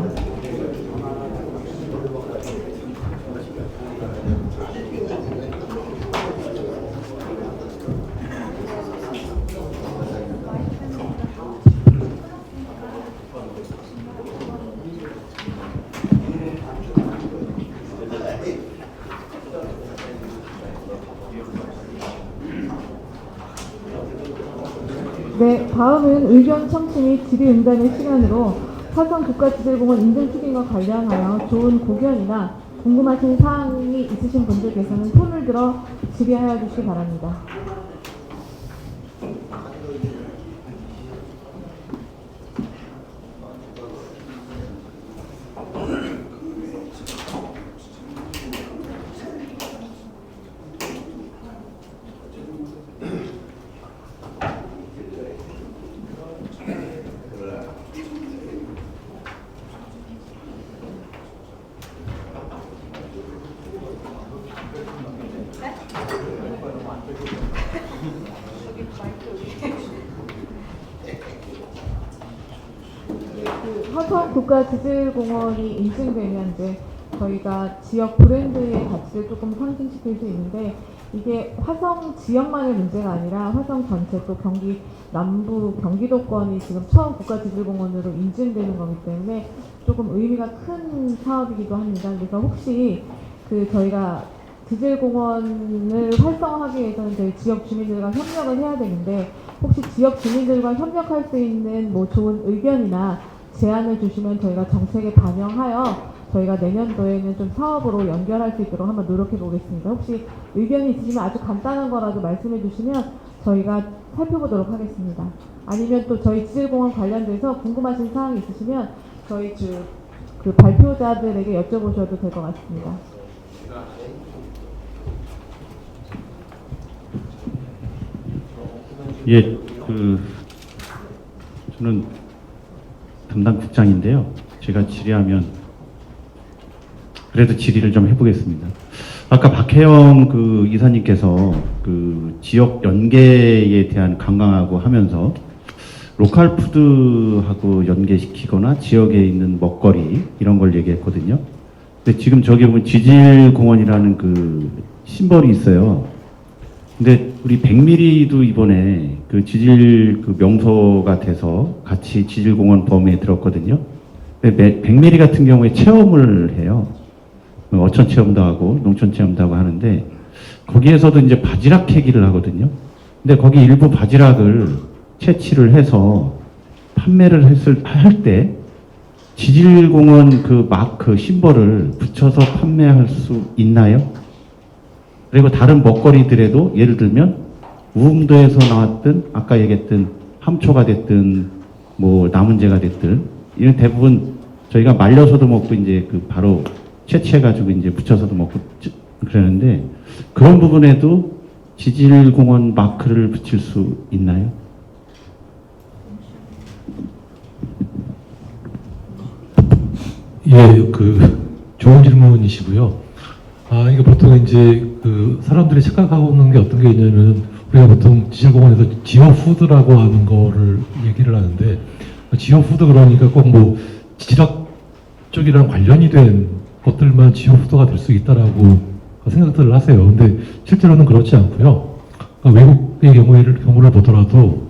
네, 다음은 의견 청취 및 질의응답의 시간으로 화성 국가지질공원 인증 추진과 관련하여 좋은 고견이나 궁금하신 사항이 있으신 분들께서는 손을 들어 질의하여 주시기 바랍니다. 화성 국가지질공원이 인증되면 이제 저희가 지역 브랜드의 가치를 조금 상승시킬 수 있는데 이게 화성 지역만의 문제가 아니라 화성 전체 또 경기 남부 경기도권이 지금 처음 국가지질공원으로 인증되는 거기 때문에 조금 의미가 큰 사업이기도 합니다. 그래서 혹시 그 저희가 지질공원을 활성화하기 위해서는 저희 지역 주민들과 협력을 해야 되는데 혹시 지역 주민들과 협력할 수 있는 뭐 좋은 의견이나 제안을 주시면 저희가 정책에 반영하여 저희가 내년도에는 좀 사업으로 연결할 수 있도록 한번 노력해 보겠습니다. 혹시 의견이 있으시면 아주 간단한 거라도 말씀해 주시면 저희가 살펴보도록 하겠습니다. 아니면 또 저희 지질공원 관련돼서 궁금하신 사항이 있으시면 저희 그 발표자들에게 여쭤보셔도 될 것 같습니다. 예, 저는 담당 국장인데요. 제가 질의하면 그래도 질의를 좀 해보겠습니다. 아까 박혜영 그 이사님께서 그 지역 연계에 대한 강강하고 하면서 로컬 푸드하고 연계시키거나 지역에 있는 먹거리 이런 걸 얘기했거든요. 근데 지금 저기 보면 지질공원이라는 그 심벌이 있어요. 근데 우리 백미리도 이번에 그 지질 그 명소가 돼서 같이 지질공원 범위에 들었거든요. 근데 백미리 같은 경우에 체험을 해요. 어촌 체험도 하고 농촌 체험도 하고 하는데 거기에서도 이제 바지락 캐기를 하거든요. 근데 거기 일부 바지락을 채취를 해서 판매를 할 때 지질공원 그 마크 심벌을 붙여서 판매할 수 있나요? 그리고 다른 먹거리들에도 예를 들면 우흥도에서 나왔던 아까 얘기했던 함초가 됐든 뭐 나문재가 됐든 이런 대부분 저희가 말려서도 먹고 이제 그 바로 채취해가지고 이제 붙여서도 먹고 그러는데 그런 부분에도 지질공원 마크를 붙일 수 있나요? 예, 좋은 질문이시고요. 이게 보통 이제 사람들이 착각하고 있는 게 어떤 게 있냐면, 우리가 보통 지질공원에서 지오푸드라고 하는 거를 얘기를 하는데, 지오푸드 그러니까 꼭 뭐 지질학 쪽이랑 관련이 된 것들만 지오푸드가 될 수 있다라고 생각들을 하세요. 근데 실제로는 그렇지 않고요. 외국의 경우를 보더라도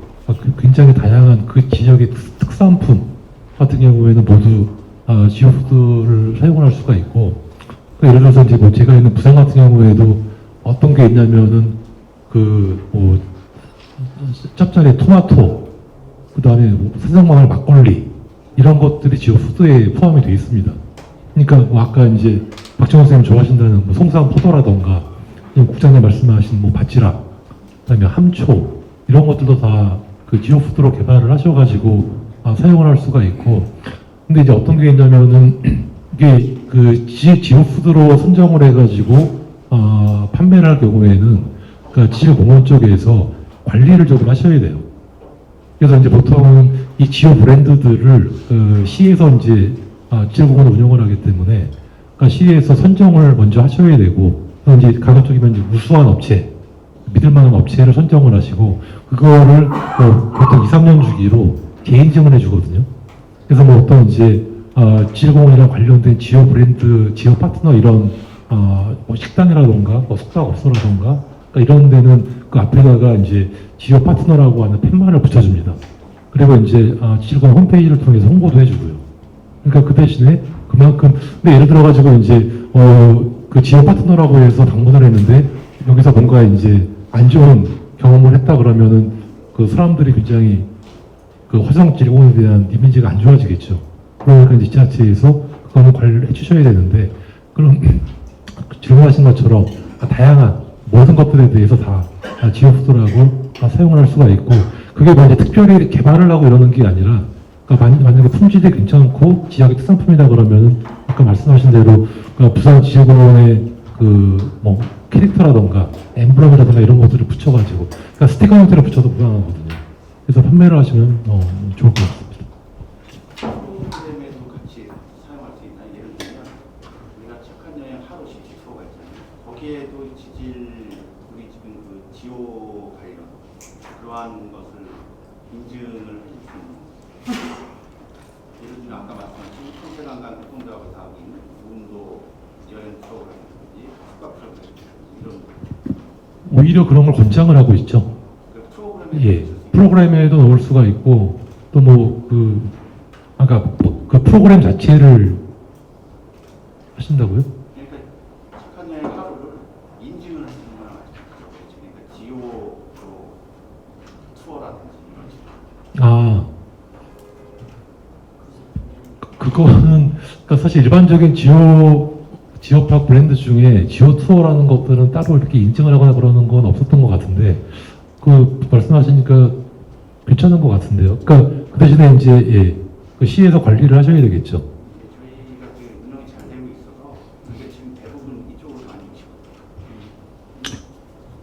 굉장히 다양한 그 지역의 특산품 같은 경우에는 모두 지오푸드를 사용을 할 수가 있고, 예를 들어서 이제 뭐 제가 있는 부산 같은 경우에도 어떤 게 있냐면은 뭐 짭짤이 토마토, 그 다음에 뭐 생선마늘 막걸리 이런 것들이 지오푸드에 포함이 되어 있습니다. 그러니까 뭐 아까 이제 박정호 선생님 좋아하신다는 뭐 송산 포도라던가 국장님 말씀하신 뭐 바지락, 그다음에 함초 이런 것들도 다 그 지오푸드로 개발을 하셔가지고 사용을 할 수가 있고, 근데 이제 어떤 게 있냐면은 이게 지오푸드로 선정을 해가지고 판매를 할 경우에는 그러니까 지질공원 쪽에서 관리를 조금 하셔야 돼요. 그래서 이제 보통은 이 지오 브랜드들을 시에서 이제 지질공원을 운영을 하기 때문에 그러니까 시에서 선정을 먼저 하셔야 되고, 이제 가급적이면 이제 우수한 업체, 믿을 만한 업체를 선정을 하시고, 그거를 뭐 보통 2, 3년 주기로 개인증을 해주거든요. 그래서 뭐 어떤 이제 지질공원이랑 관련된 지오 브랜드, 지오 파트너 이런 뭐 식당이라던가 뭐 숙박업소라던가 그러니까 이런 데는 그 앞에다가 이제 지오 파트너라고 하는 팻말을 붙여줍니다. 그리고 이제 지질공원 홈페이지를 통해서 홍보도 해주고요. 그러니까 그 대신에 그만큼, 근데 예를 들어가지고 이제 그 지오 파트너라고 해서 방문을 했는데 여기서 뭔가 이제 안 좋은 경험을 했다 그러면은 그 사람들이 굉장히 그 화성 지질공원에 대한 이미지가 안 좋아지겠죠. 그러니까 이제 지자체에서 그거는 관리를 해주셔야 되는데, 그럼 질문하신 것처럼 다양한 모든 것들에 대해서 다 지오푸드라고 사용을 할 수가 있고, 그게 뭐 이제 특별히 개발을 하고 이러는 게 아니라, 그러니까 만약에 품질이 괜찮고 지역의 특산품이다 그러면은 아까 말씀하신 대로 부산 지질공원의 뭐 캐릭터라던가 엠블럼이라던가 이런 것들을 붙여가지고, 그러니까 스티커 형태로 붙여도 무난하거든요. 그래서 판매를 하시면 좋을 것 같습니다. 프로그램에도 같이 사용할 수 있나? 예를 들면 우리가 착한 여행 하루 시티 투어가 있잖아요. 거기에도 우리 지금 그 지오 관련 그러한 것을 인증을 해줄 수 있는. 예를 들면 아까 말씀하신 청계관광 교통사하고 다 있는 운도 여행 프로그램이라든지 숙박 프로그램 이런. 오히려 그런 걸 권장을 하고 있죠. 그 프로그램에 예, 프로그램에도 넣을 수가 있고, 또 뭐 아까 그 프로그램 자체를 하신다고요? 그러니까 착한 여행 하루를 인증을 하시는 거나 마찬가지죠. 그러니까 지오 투어라든지 이런 식으로. 그거는 그러니까 사실 일반적인 지오팍 브랜드 중에 지오 투어라는 것들은 따로 이렇게 인증을 하거나 그러는 건 없었던 것 같은데, 말씀하시니까 괜찮은 것 같은데요. 그러니까 그 대신에 이제 그 시에서 관리를 하셔야 되겠죠. 저희가 그 운영이 잘 되고 있어서 그게 지금 대부분 이쪽으로 많이 오시거든요.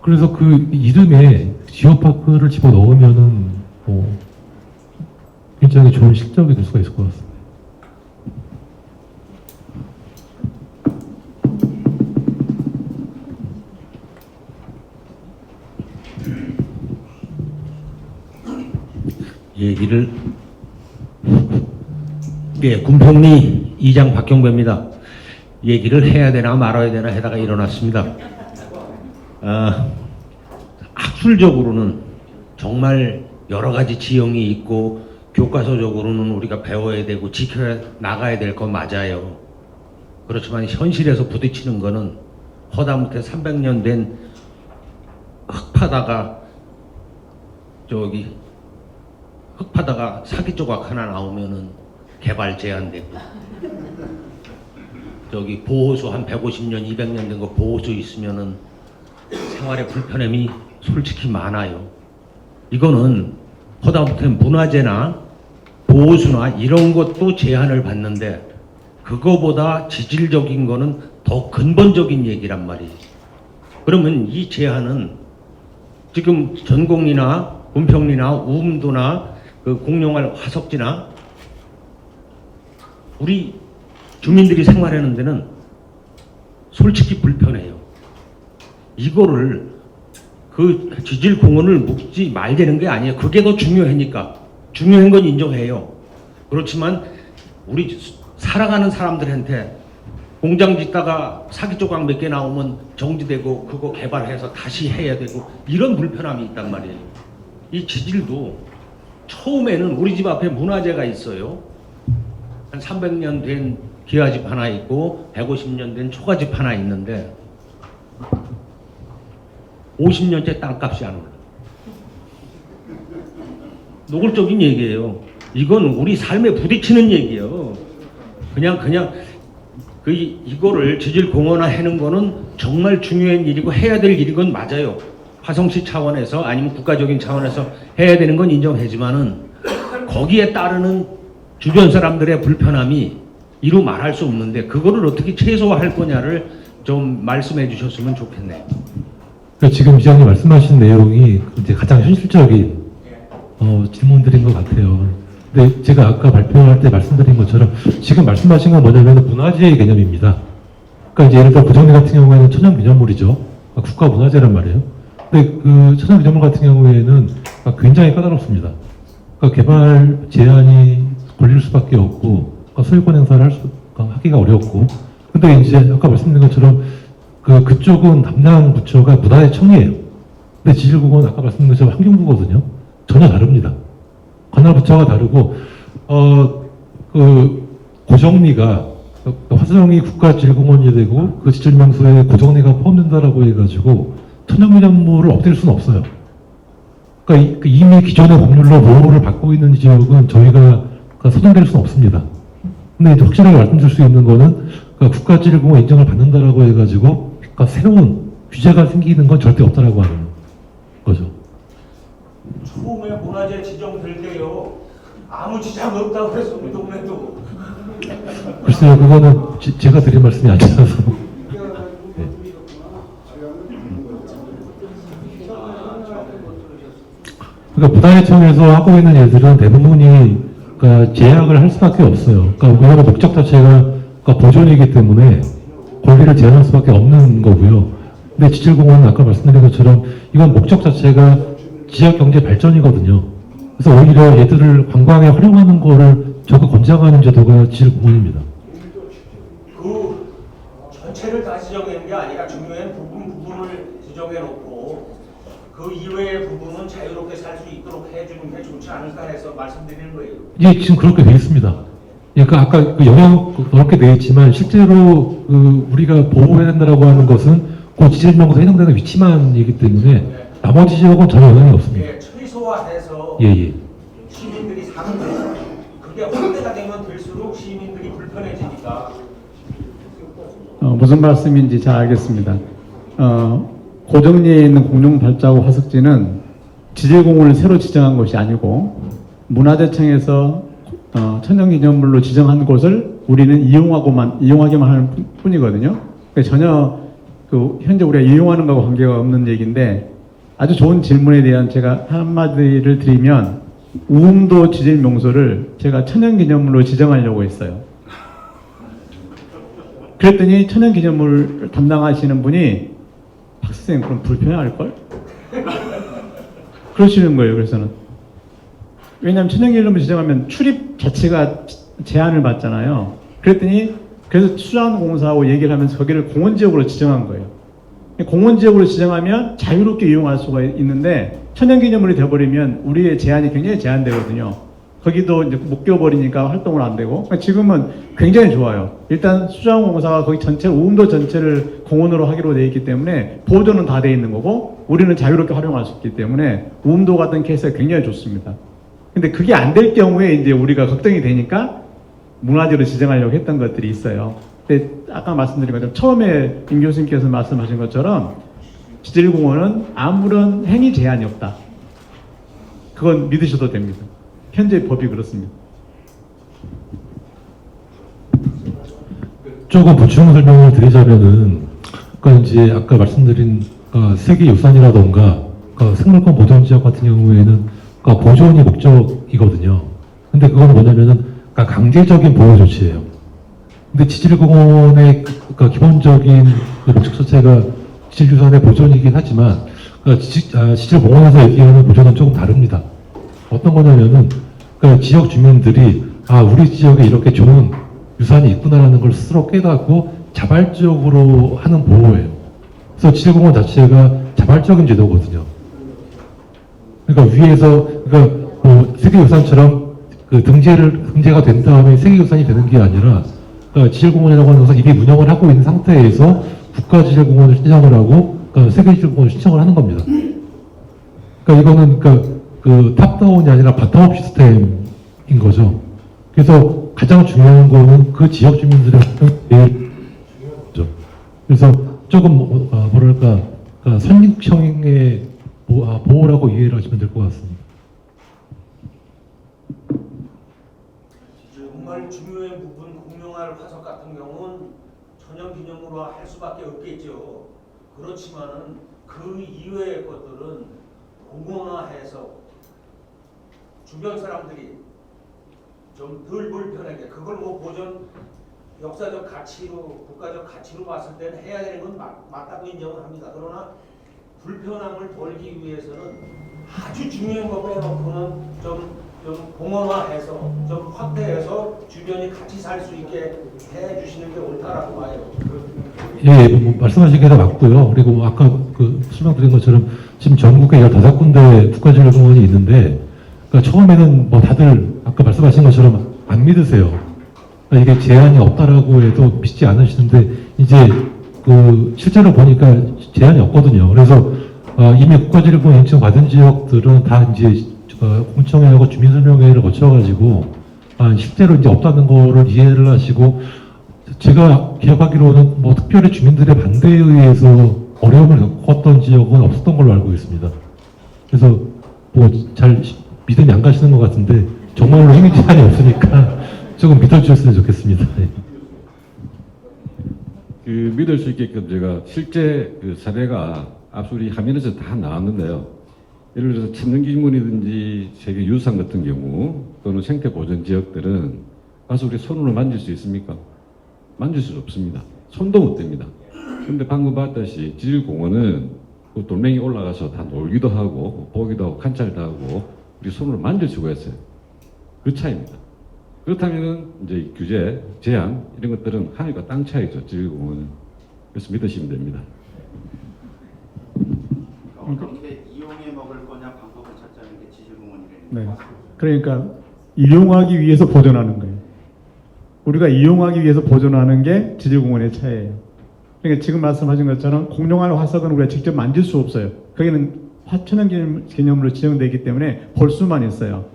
그래서 그 이름에 지오파크를 집어 넣으면은 굉장히 좋은 실적이 될 수가 있을 것 같습니다. 얘기를 군평리 이장 박경배입니다. 얘기를 해야 되나 말아야 되나 하다가 일어났습니다. 학술적으로는 정말 여러 가지 지형이 있고 교과서적으로는 우리가 배워야 되고 지켜 나가야 될 건 맞아요. 그렇지만 현실에서 부딪히는 거는 허다못해 300년 된 흙파다가 흙파다가 사기 조각 하나 나오면은 개발 제한되고, 보호수 한 150년, 200년 된 거 보호수 있으면은 생활의 불편함이 솔직히 많아요. 이거는 허다못해 문화재나 보호수나 이런 것도 제한을 받는데, 그거보다 지질적인 거는 더 근본적인 얘기란 말이에요. 그러면 이 제한은 지금 전곡리나 군평리나 우음도나 그 공룡알 화석지나 우리 주민들이 생활하는 데는 솔직히 불편해요. 이거를 그 지질공원을 묵지 말자는 게 아니에요. 그게 더 중요하니까. 중요한 건 인정해요. 그렇지만 우리 살아가는 사람들한테 공장 짓다가 사기 조각 몇 개 나오면 정지되고 그거 개발해서 다시 해야 되고 이런 불편함이 있단 말이에요. 이 지질도 처음에는 우리 집 앞에 문화재가 있어요. 한 300년 된 기와집 하나 있고 150년 된 초가집 하나 있는데 50년째 땅값이 안 올라. 노골적인 얘기예요. 이건 우리 삶에 부딪히는 얘기예요. 그냥 이거를 지질공원화 하는 거는 정말 중요한 일이고 해야 될 일인 건 맞아요. 화성시 차원에서 아니면 국가적인 차원에서 해야 되는 건 인정하지만은 거기에 따르는 주변 사람들의 불편함이 이루 말할 수 없는데 그거를 어떻게 최소화할 거냐를 좀 말씀해 주셨으면 좋겠네요. 그러니까 지금 이장님 말씀하신 내용이 이제 가장 현실적인 질문들인 것 같아요. 근데 제가 아까 발표할 때 말씀드린 것처럼 지금 말씀하신 건 뭐냐면 문화재의 개념입니다. 그러니까 이제 예를 들어 고정리 같은 경우에는 천연기념물이죠. 국가문화재란 말이에요. 근데 그 천연기념물 같은 경우에는 굉장히 까다롭습니다. 그러니까 개발 제한이 걸릴 수밖에 없고 소유권 행사를 하기가 어렵고. 근데 이제 아까 말씀드린 것처럼 그쪽은 담당 부처가 문화재청이에요. 근데 지질공원 아까 말씀드린 것처럼 환경부거든요. 전혀 다릅니다. 관할 부처가 다르고 그 고정리가 화성이 국가지질공원이 되고 그 지질명소에 고정리가 포함된다라고 해가지고 천연기념물을 없앨 수는 없어요. 그러니까 이미 기존의 법률로 보호를 받고 있는 지역은 저희가 선정될 수는 없습니다. 근데 이제 확실하게 말씀드릴 수 있는 거는 국가지질공원 인정을 받는다라고 해가지고 새로운 규제가 생기는 건 절대 없다라고 하는 거죠. 처음에 문화재 지정될 때요 아무 지장 없다고 해서 우리 동네도 글쎄요, 그거는 제가 드린 말씀이 아니라서. 그러니까 문화재청에서 하고 있는 애들은 대부분이 제약을 할 수밖에 없어요. 그러니까 왜냐하면 목적 자체가 보존이기 때문에 권리를 제한할 수밖에 없는 거고요. 근데 지질공원은 아까 말씀드린 것처럼 이건 목적 자체가 지역 경제 발전이거든요. 그래서 오히려 얘들을 관광에 활용하는 거를 적극 권장하는 제도가 지질공원입니다. 그 전체를 다 지정하는 게 아니라 중요한 부분을 지정해 놓고 그 이외의 부분은 자유롭게 살 수 있도록 해주는 게 좋지 않을까 해서 말씀드리는 거예요. 예, 지금 그렇게 되어 있습니다. 그러니까 아까 영향 넓게 되어 있지만 실제로 우리가 보호해야 된다고 하는 것은 그 지질명소에 해당되는 위치만이기 때문에 나머지 지역은 전혀 영향이 없습니다. 예, 최소화해서 예. 시민들이 사는 거예요. 그게 확대가 되면 될수록 시민들이 불편해지니까. 무슨 말씀인지 잘 알겠습니다. 고정리에 있는 공룡발자국 화석지는 지질공원을 새로 지정한 것이 아니고 문화재청에서 천연기념물로 지정한 곳을 우리는 이용하기만 하는 뿐이거든요. 그러니까 전혀 현재 우리가 이용하는 것과 관계가 없는 얘기인데 아주 좋은 질문에 대한 제가 한마디를 드리면 우음도 지질명소를 제가 천연기념물로 지정하려고 했어요. 그랬더니 천연기념물 담당하시는 분이 박선생님 그럼 불편할걸? 그러시는 거예요. 그래서는 왜냐하면 천연기념물 지정하면 출입 자체가 제한을 받잖아요. 그랬더니 그래서 수자원공사하고 얘기를 하면서 거기를 공원지역으로 지정한 거예요. 공원지역으로 지정하면 자유롭게 이용할 수가 있는데 천연기념물이 되어버리면 우리의 제한이 굉장히 제한되거든요. 거기도 이제 못 껴버리니까 활동을 안 되고. 그러니까 지금은 굉장히 좋아요. 일단 수자원공사가 거기 전체 우음도 전체를 공원으로 하기로 되어 있기 때문에 보존은 다 되어 있는 거고 우리는 자유롭게 활용할 수 있기 때문에 우음도 같은 케이스가 굉장히 좋습니다. 근데 그게 안 될 경우에 이제 우리가 걱정이 되니까 문화재로 지정하려고 했던 것들이 있어요. 근데 아까 말씀드린 것처럼 처음에 임 교수님께서 말씀하신 것처럼 지질공원은 아무런 행위 제한이 없다. 그건 믿으셔도 됩니다. 현재 법이 그렇습니다. 조금 보충 설명을 드리자면은, 그러니까 이제 아까 말씀드린 세계유산이라던가 생물권 보존지역 같은 경우에는 보존이 목적이거든요. 근데 그건 뭐냐면은 강제적인 보호 조치예요. 근데 지질공원의 기본적인 목적 자체가 지질유산의 보존이긴 하지만 지질공원에서 얘기하는 보존은 조금 다릅니다. 어떤 거냐면은 지역 주민들이 우리 지역에 이렇게 좋은 유산이 있구나라는 걸 스스로 깨닫고 자발적으로 하는 보호예요. 그래서 지질공원 자체가 자발적인 제도거든요. 그러니까 위에서 뭐 세계유산처럼 등재가 된 다음에 세계유산이 되는 게 아니라 지질공원이라고 하는 것은 이미 운영을 하고 있는 상태에서 국가지질공원을 신청을 하고 세계지질공원을 신청을 하는 겁니다. 그러니까 이거는 그 탑다운이 아니라 바텀업 시스템인 거죠. 그래서 가장 중요한 거는 그 지역 주민들의 제일 중요한 거죠. 그래서 조금 뭐랄까 선익형의 보호라고 이해를 하시면 될 것 같습니다. 정말 중요한 부분 공룡알 화석 같은 경우는 천연기념으로 할 수밖에 없겠죠. 그렇지만은 그 이외의 것들은 공원화해서 주변 사람들이 좀 덜 불편하게 그걸 뭐 보존 역사적 가치로 국가적 가치로 봤을 때는 해야 되는 건 맞다고 인정을 합니다. 그러나 불편함을 덜기 위해서는 아주 중요한 거 빼놓고는 좀 공원화해서 좀 확대해서 주변이 같이 살 수 있게 해주시는 게 옳다라고 봐요. 예, 뭐 말씀하신 게 다 맞고요. 그리고 아까 설명드린 것처럼 지금 전국에 15군데 국가지질공원이 있는데 처음에는 뭐 다들 아까 말씀하신 것처럼 안 믿으세요. 이게 제한이 없다라고 해도 믿지 않으시는데 이제 실제로 보니까 제한이 없거든요. 그래서 이미 국가지질공원 인증 받은 지역들은 다 이제 공청회하고 주민설명회를 거쳐가지고 실제로 이제 없다는 거를 이해를 하시고 제가 기억하기로는 뭐 특별히 주민들의 반대에 의해서 어려움을 겪었던 지역은 없었던 걸로 알고 있습니다. 그래서 뭐 잘 믿음이 안 가시는 것 같은데 정말로 행위 제한이 없으니까 조금 믿어주셨으면 좋겠습니다. 네. 믿을 수 있게끔 제가 실제 사례가 앞서 우리 화면에서 다 나왔는데요. 예를 들어서 천연기념물이든지 세계유산 같은 경우 또는 생태보전 지역들은 가서 우리 손으로 만질 수 있습니까? 만질 수 없습니다. 손도 못 댑니다. 그런데 방금 봤다시피 지질공원은 그 돌멩이 올라가서 다 놀기도 하고 보기도 하고 관찰도 하고 우리 손으로 만질 수가 있어요. 그 차이입니다. 그렇다면 이제 규제, 제한 이런 것들은 하늘과 땅 차이죠. 지질공원은. 그래서 믿으시면 됩니다. 어떻게 이용해 먹을 거냐 방법을 찾자는 게 지질공원이라는 네. 거죠. 그러니까 이용하기 위해서 보존하는 거예요. 우리가 이용하기 위해서 보존하는 게 지질공원의 차이예요. 그러니까 지금 말씀하신 것처럼 공룡알 화석은 우리가 직접 만질 수 없어요. 거기는 천연기념물로 지정되어 있기 때문에 볼 수만 있어요.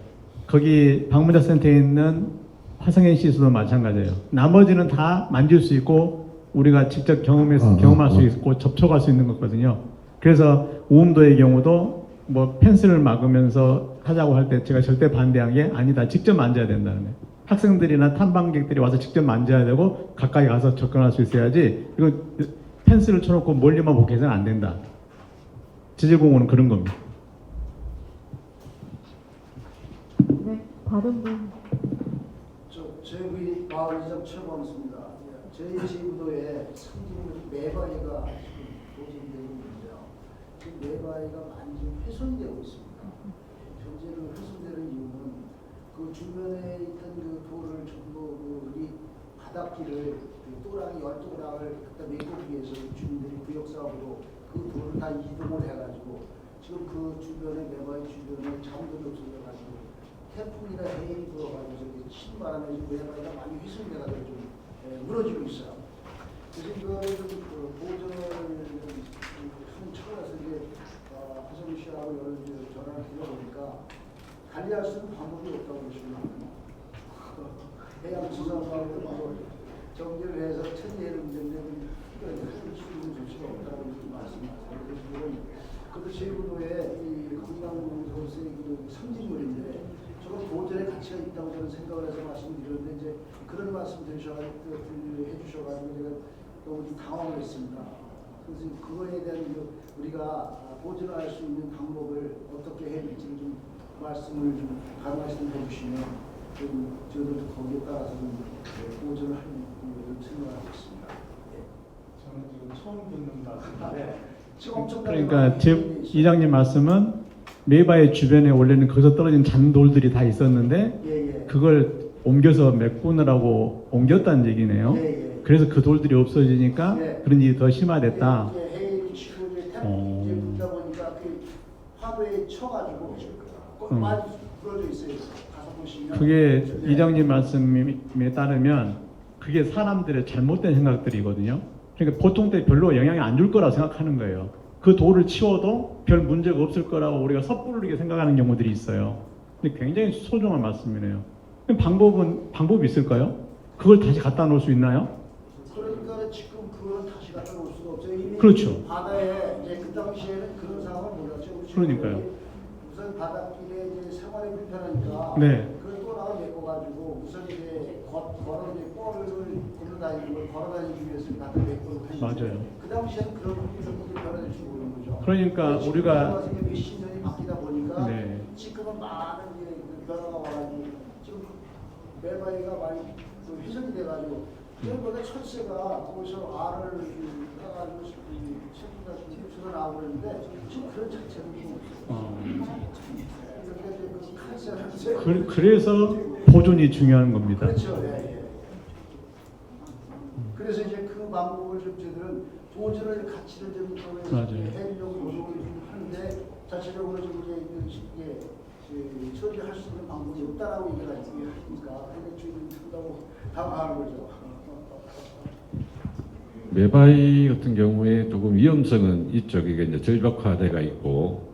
거기 방문자센터에 있는 화성인 시수도 마찬가지예요. 나머지는 다 만질 수 있고 우리가 직접 경험할 수 있고 접촉할 수 있는 거거든요. 그래서 오음도의 경우도 뭐 펜스를 막으면서 하자고 할 때 제가 절대 반대한 게 아니다. 직접 만져야 된다는 거예요. 학생들이나 탐방객들이 와서 직접 만져야 되고 가까이 가서 접근할 수 있어야지 이거 펜스를 쳐놓고 멀리만 보게 해서는 안 된다. 지질공원은 그런 겁니다. 네, 다른 분. 저희 마을이장 최범수입니다. 저희 제구도에 상징으로 매바위가 보존되고 있는데요. 그 매바위가 많이 좀 훼손되고 있습니다. 현재는 훼손되는 이유는 그 주변에 있던 그 돌을 전부 우리 바닥길을 또랑이 10도랑을 갖다 메꾸기 위해서 주민들이 구역사업으로 그 돌을 다 이동을 해가지고 지금 그 주변에 매바위 주변에 잠들이 없어져가지고 태풍이나 해일이 불어가지고 저기 신바람에 매바위가 많이 훼손돼가지고 좀 무너지고 있어요. 그래서 이거를 좀 보존을 한 차원에서 이제 하성우 씨하고 여러 전화를 드려보니까 관리할 수 있는 방법이 없다고 그러시면 해양수산하고 정제를 해서 천리해를 문제인데 할수 있는 조치가 없다고 말씀하세요. 그래서 제구도에 이 관광공사로서의 상징물인데 저건 보존의 가치가 있다고 저는 생각을 해서 말씀드렸는데 이제 그런 말씀 해주셔가지고 제가 너무 좀 당황을 했습니다. 그래서 그거에 대한 우리가 보존할 수 있는 방법을 어떻게 해야 될지 좀 말씀을 좀 가능하시면 해주시면 좀 저희들도 거기에 따라서 좀 보존을 하는 생각하고 있습니다. 저는 지금 처음 듣는 말씀인데 그러니까 즉 이장님 말씀은 메바의 주변에 원래는 거기서 떨어진 잔돌들이 다 있었는데 예. 그걸 옮겨서 메꾸느라고 옮겼다는 얘기네요. 예. 그래서 그 돌들이 없어지니까 예. 그런 일이 더 심화됐다. 해일이 치고 이제 묻다 보니까 그 파도에 쳐가지고 많이 부러져 있어요. 가서 보시면 그게 이장님 말씀에 따르면 그게 사람들의 잘못된 생각들이거든요. 그러니까 보통 때 별로 영향이 안 줄 거라고 생각하는 거예요. 그 돌을 치워도 별 문제가 없을 거라고 우리가 섣부르게 생각하는 경우들이 있어요. 근데 굉장히 소중한 말씀이네요. 방법이 있을까요? 그걸 다시 갖다 놓을 수 있나요? 그러니까 지금 그거는 다시 갖다 놓을 수가 없어요. 이미 그렇죠. 바다에 이제 그 당시에는 그런 상황을 몰랐죠. 그러니까요. 우선 바닷길에 이제 생활이 불편하니까 네. 그걸 또 나가 메꿔가지고 우선 이제 걸어 이제 뻘을 굴러다니는 걸 걸어다니기 위해서 갖다 메꿔놓고 맞아요. 그 당시에는 그런 부분이 좀 불편할 줄 모르는 거죠. 그러니까 우리가 몇십 년이 바뀌다 보니까 네. 지금은 많은 이제 그 변화가 와가지고 지금 메바이가 많이 그 훼손이 돼가지고 그러니까 철새가 거기서 알을 따가지고 새끼가 흡수가 나오고 그러는데 지금 그런 자체는 그래서 보존이 중요한 겁니다. 그렇죠. 예. 그래서 이제 그 방법을 좀 저희들은 보존의 가치를 좀 해주려고 노력을 좀 하는데 자체적으로 좀 이제 처리할 수 있는 방법이 없다라고 얘기를 하니까 그러니까 주인이 듣다고 당황하는 거죠. 메바이 같은 경우에 조금 위험성은 있죠. 이게 이제 절벽화대가 있고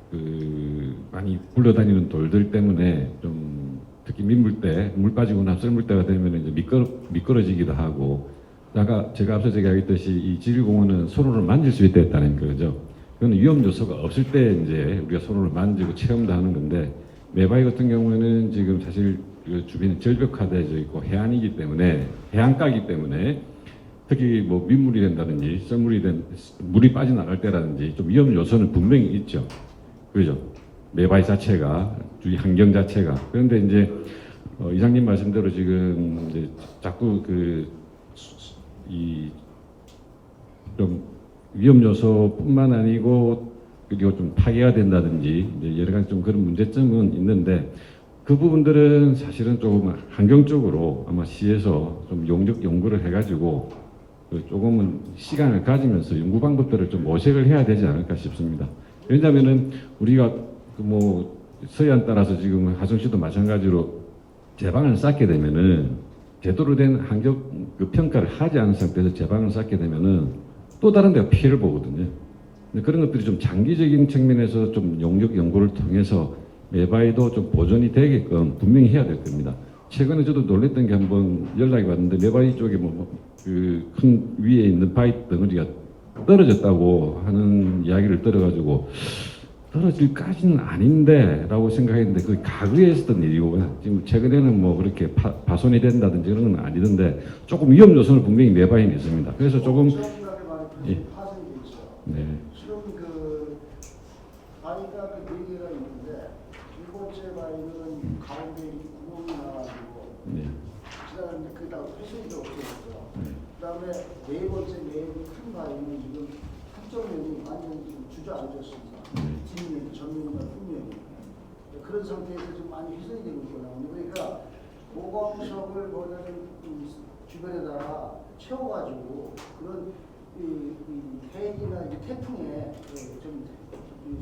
많이 굴러다니는 돌들 때문에 좀 특히 민물 때, 물 빠지고 나 썰물 때가 되면 이제 미끄러지기도 하고, 제가 앞서 얘기했듯이 이 지질공원은 손으로 만질 수 있다는 거죠. 그건 위험 요소가 없을 때 이제 우리가 손으로 만지고 체험도 하는 건데, 메바이 같은 경우에는 지금 사실 그 주변에 절벽화되어 있고 해안이기 때문에, 해안가이기 때문에 특히 뭐 민물이 된다든지 물이 빠져나갈 때라든지 좀 위험 요소는 분명히 있죠. 그죠? 메바이 자체가, 주위 환경 자체가. 그런데 이제 이장님 말씀대로 지금 이제 자꾸 좀 위험 요소뿐만 아니고 그리고 좀 파괴가 된다든지 이제 여러 가지 좀 그런 문제점은 있는데, 그 부분들은 사실은 조금 환경적으로 아마 시에서 좀 용적 연구를 해가지고 조금은 시간을 가지면서 연구 방법들을 좀 모색을 해야 되지 않을까 싶습니다. 왜냐하면은 우리가 뭐 서해안 따라서 지금 하성시도 마찬가지로 제방을 쌓게 되면은 제대로 된 환경 평가를 하지 않은 상태에서 제방을 쌓게 되면은 또 다른 데가 피해를 보거든요. 근데 그런 것들이 좀 장기적인 측면에서 좀 용역 연구를 통해서 메바이도 좀 보존이 되게끔 분명히 해야 될 겁니다. 최근에 저도 놀랬던 게 한번 연락이 왔는데 메바이 쪽에 그 큰 위에 있는 바위 덩어리가 떨어졌다고 하는 이야기를 들어가지고 떨어질까지는 아닌데 라고 생각했는데 그게 과거에 있었던 일이고 지금 최근에는 뭐 그렇게 파손이 된다든지 그런 건 아니던데 조금 위험 요소는 분명히 메바이는 있습니다. 그래서 조금 예. 네. 지금 그 바위가 그 4개가 있는데 두 번째 바위는 가운데 이렇게 구멍이 나가지고 네. 지나가는데 그게 다 훼손이 없어졌어요. 그다음에 네 번째 큰 바위는 지금 한쪽면이 완전히 지금 주저앉았습니다. 뒷면, 전면과 후면이 그런 상태에서 좀 많이 훼손이 되고 있거든요. 그러니까 모광석을 뭐냐면 주변에다가 채워가지고 그런 해일이나 태풍에 좀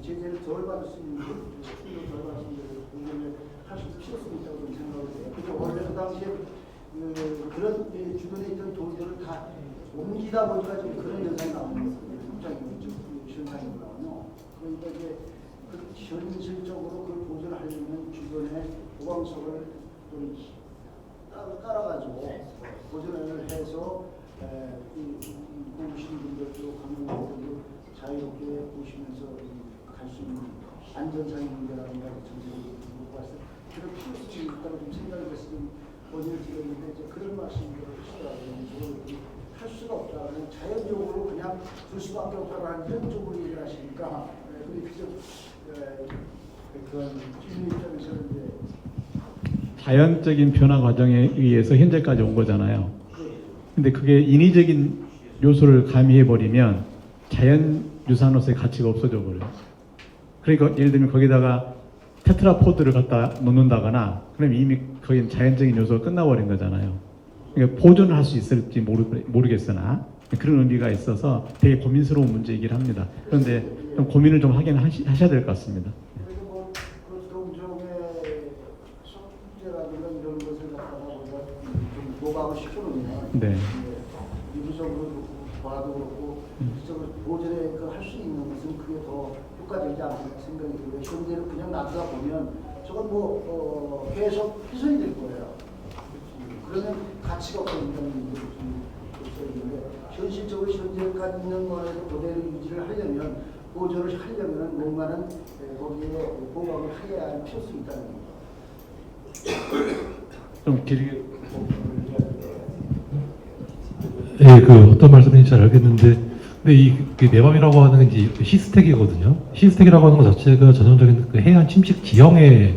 제재를 덜 받을 수 있는 힘을 덜 받을 수 있는 공연을 할 수 필요성이 있다고 좀 생각을 해요. 그리고 원래 그 당시에 그런 주변에 있던 돌들을 다 옮기다 보니까 좀 그런 현상이 나오는 거예요. 굉장히 현상이 나오요. 그러니까 이제 현실적으로 그걸 보존하려면 주변에 보강석을 좀 깔아가지고 보존을 해서 보시는 분들도 관광객들도 자유롭게 보시면서 갈 수 있는 안전상의 문제라든가 정책을 보고 봤을 때 그런 필요성이 있다고 좀 생각을 해서 좀 건의를 드렸는데 이제 그런 말씀을 하시더라고요. 할 수가 없다. 그냥 자연적으로 그냥 둘 수밖에 없다라는 현적으로 얘기를 하시니까 그게 그런 주민 입장에서는 이제 자연적인 변화 과정에 의해서 현재까지 온 거잖아요. 근데 그게 인위적인 요소를 가미해 버리면 자연유산으로서의 가치가 없어져 버려요. 그러니까 예를 들면 거기다가 테트라포드를 갖다 놓는다거나 그러면 이미 거긴 자연적인 요소가 끝나버린 거잖아요. 그러니까 보존을 할 수 있을지 모르겠으나 그런 의미가 있어서 되게 고민스러운 문제이긴 합니다. 그런데 좀 고민을 좀 하긴 하셔야 될 것 같습니다. 그리고 그 동종의 숙제라든가 이런 것을 갖다가 우리가 좀 노각을 시켜놓으면 네. 유기적으로 봐도 그렇고 유기적으로 보존에 할 수 있는 것은 그게 더 효과되지 않을까 생각이 들고요. 현재는 그냥 놔두다 보면 저건 뭐 계속 훼손이 될 거예요. 그러면 가치가 없어진다는 얘기인데 현실적으로 현재까지 있는 거에도 그대로 유지를 하려면 보존을 하려면 뭔가는 거기에 보강을 해야 할 필요성이 있다는 겁니다. 좀 길게. 예, 그 어떤 말씀인지 잘 알겠는데, 근데 이 매밤이라고 하는 게 이제 시스텍이거든요. 시스텍이라고 하는 것 자체가 전형적인 그 해안 침식 지형에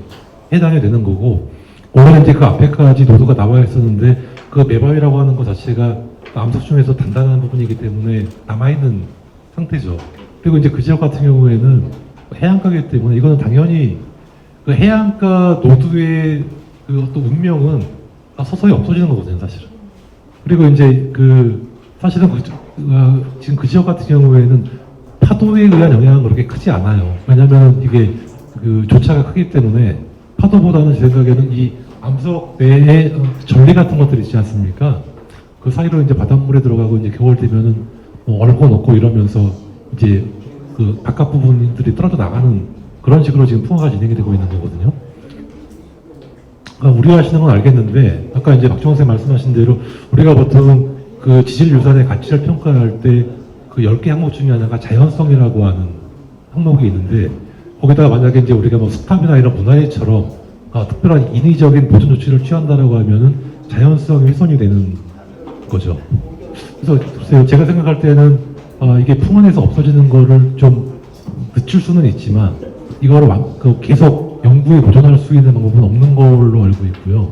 해당이 되는 거고, 원래 이제 그 앞에까지 노드가 나와 있었는데 그 매밤이라고 하는 것 자체가 암석 중에서 단단한 부분이기 때문에 남아있는 상태죠. 그리고 이제 그 지역 같은 경우에는 해안가이기 때문에 이거는 당연히 그 해안가 노드의 그 어떤 운명은 서서히 없어지는 거거든요, 사실은. 그리고 이제 그 사실은 지금 그 지역 같은 경우에는 파도에 의한 영향은 그렇게 크지 않아요. 왜냐하면 이게 그 조차가 크기 때문에 파도보다는 제 생각에는 이 암석 내에 전리 같은 것들이 있지 않습니까? 그 사이로 이제 바닷물에 들어가고 이제 겨울 되면은 얼고 녹고 이러면서 이제 그 바깥 부분들이 떨어져 나가는 그런 식으로 지금 풍화가 진행이 되고 있는 거거든요. 그러니까 우려하시는 건 알겠는데 아까 이제 박종원 선생님 말씀하신 대로 우리가 보통 그 지질 유산의 가치를 평가할 때 그 10개 항목 중에 하나가 자연성이라고 하는 항목이 있는데 거기다가 만약에 이제 우리가 뭐 습함이나 이런 문화재처럼 특별한 인위적인 보존 조치를 취한다라고 하면은 자연성이 훼손이 되는 거죠. 그래서 글쎄요, 제가 생각할 때는 이게 풍원에서 없어지는 거를 좀 늦출 수는 있지만 이거를 계속 영구에 보존할 수 있는 방법은 없는 걸로 알고 있고요.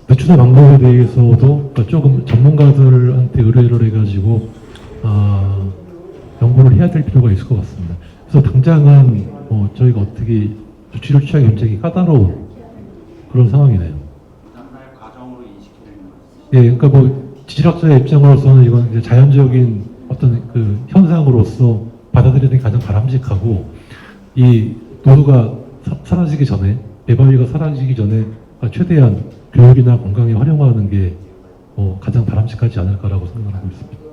늦추는 방법에 대해서도 조금 전문가들한테 의뢰를 해가지고 연구를 해야 될 필요가 있을 것 같습니다. 그래서 당장은 저희가 어떻게 조치를 취하기 굉장히 까다로운 그런 상황이네요. 하나의 과정으로 인식해내는 것 예, 그러니까 뭐 지질학자의 입장으로서는 이건 이제 자연적인 어떤 그 현상으로서 받아들이는 게 가장 바람직하고 이 노도가 사라지기 전에 매바위가 사라지기 전에 최대한 교육이나 관광에 활용하는 게 가장 바람직하지 않을까라고 생각하고 있습니다.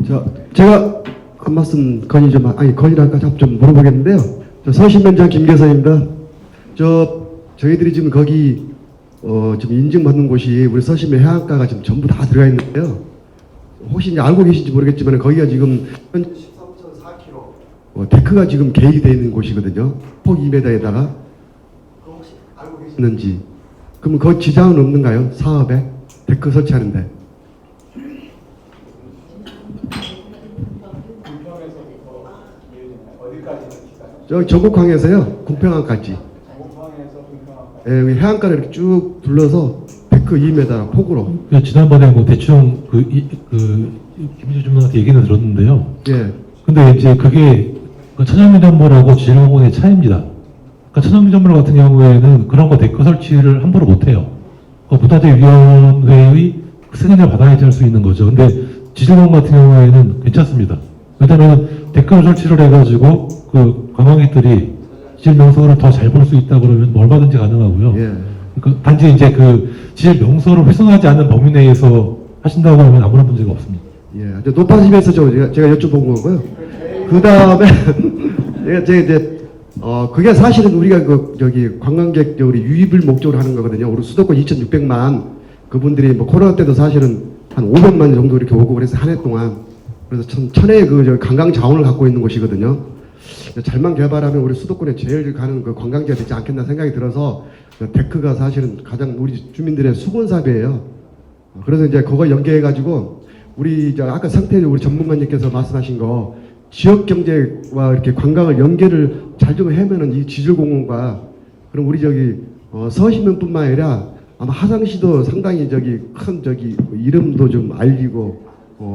자, 제가 한 말씀 건의랄까 좀 물어보겠는데요. 저 서신면장 김계선입니다. 저희들이 지금 거기 지금 인증받는 곳이 우리 서신면 해안가가 지금 전부 다 들어가 있는데요. 혹시 이제 알고 계신지 모르겠지만 거기가 지금 13.4km 데크가 지금 계획이 되어 있는 곳이거든요. 폭 2m에다가 혹시 알고 계시는지. 그러면 그 지장은 없는가요? 사업에 데크 설치하는데? 저 전곡항에서요 궁평항까지. 예, 여기 해안가를 이렇게 쭉 둘러서 데크 2m 폭으로. 지난번에 뭐 대충 김민주 주무관한테 얘기는 들었는데요. 예. 근데 이제 그게 천연미전물하고 지질공원의 차이입니다. 그러니까 천연미전물 같은 경우에는 그런 거 데크 설치를 함부로 못해요. 문화재위원회의 승인을 받아야지 할 수 있는 거죠. 근데 지질공원 같은 경우에는 괜찮습니다. 왜냐면 데크 설치를 해가지고 그 관광객들이 지질 명소를 더 잘 볼 수 있다 그러면 뭐 얼마든지 가능하고요. 예. 그러니까 단지 이제 그 지질 명소를 훼손하지 않는 범위 내에서 하신다고 하면 아무런 문제가 없습니다. 예, 높아지면서 제가 여쭤본 거고요. 그 다음에 그게 사실은 우리가 저기 관광객 우리 유입을 목적으로 하는 거거든요. 우리 수도권 2,600만 그분들이 뭐 코로나 때도 사실은 한 500만 정도 이렇게 오고 그래서 한 해 동안 그래서 천혜의 그 관광 자원을 갖고 있는 곳이거든요. 잘만 개발하면 우리 수도권에 제일 가는 그 관광지가 되지 않겠나 생각이 들어서 데크가 사실은 가장 우리 주민들의 수건삽이에요. 그래서 이제 그거 연계해가지고 우리 이제 아까 상태적으로 우리 전문가님께서 말씀하신 거 지역 경제와 이렇게 관광을 연계를 잘 좀 하면은 이 지질공원과 그럼 우리 서시민뿐만 아니라 아마 하상시도 상당히 큰 이름도 좀 알리고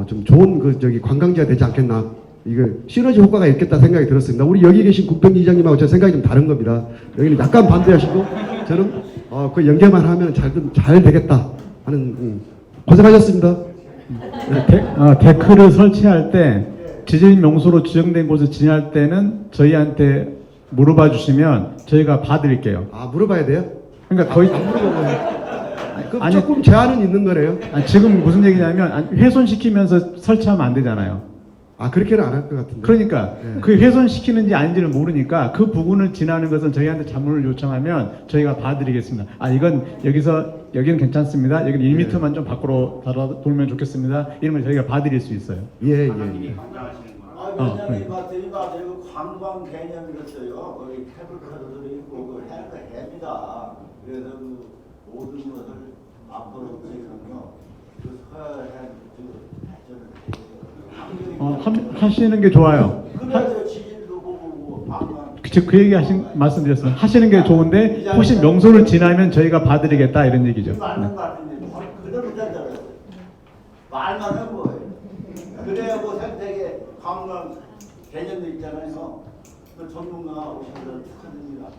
좀 좋은 관광지가 되지 않겠나. 이거 시너지 효과가 있겠다 생각이 들었습니다. 우리 여기 계신 국병기 이장님하고 제 생각이 좀 다른 겁니다. 여기는 약간 반대하시고 저는 그 연계만 하면 잘 되겠다 하는 고생하셨습니다. 데크를 설치할 때 지질 명소로 지정된 곳을 지정할 때는 저희한테 물어봐 주시면 저희가 봐드릴게요. 아, 물어봐야 돼요? 그러니까 거의 그럼 조금 제한은 있는 거네요. 지금 무슨 얘기냐면 훼손시키면서 설치하면 안 되잖아요. 아, 그렇게는 안 할 것 같은데. 그러니까 그 훼손시키는지 아닌지를 모르니까 그 부분을 지나는 것은 저희한테 자문을 요청하면 저희가 봐드리겠습니다. 이건 여기는 괜찮습니다. 여기는 1m만 좀 밖으로 돌면 좋겠습니다. 이러면 저희가 봐드릴 수 있어요. 예. 위원장님 봤더니 관광 개념이었어요. 거기 태블카드도 있고 해입니다. 그래서 모든 것을 앞으로 지금요 하시는 게 좋아요. 그 얘기 말씀드렸어요. 하시는 게 좋은데 혹시 명소를 지나면 저희가 봐드리겠다 이런 얘기죠. 말만 하면 뭐예요? 그래야 생태계 관광 개념도 있잖아요. 그 전문가 오셔서 축하드립니다.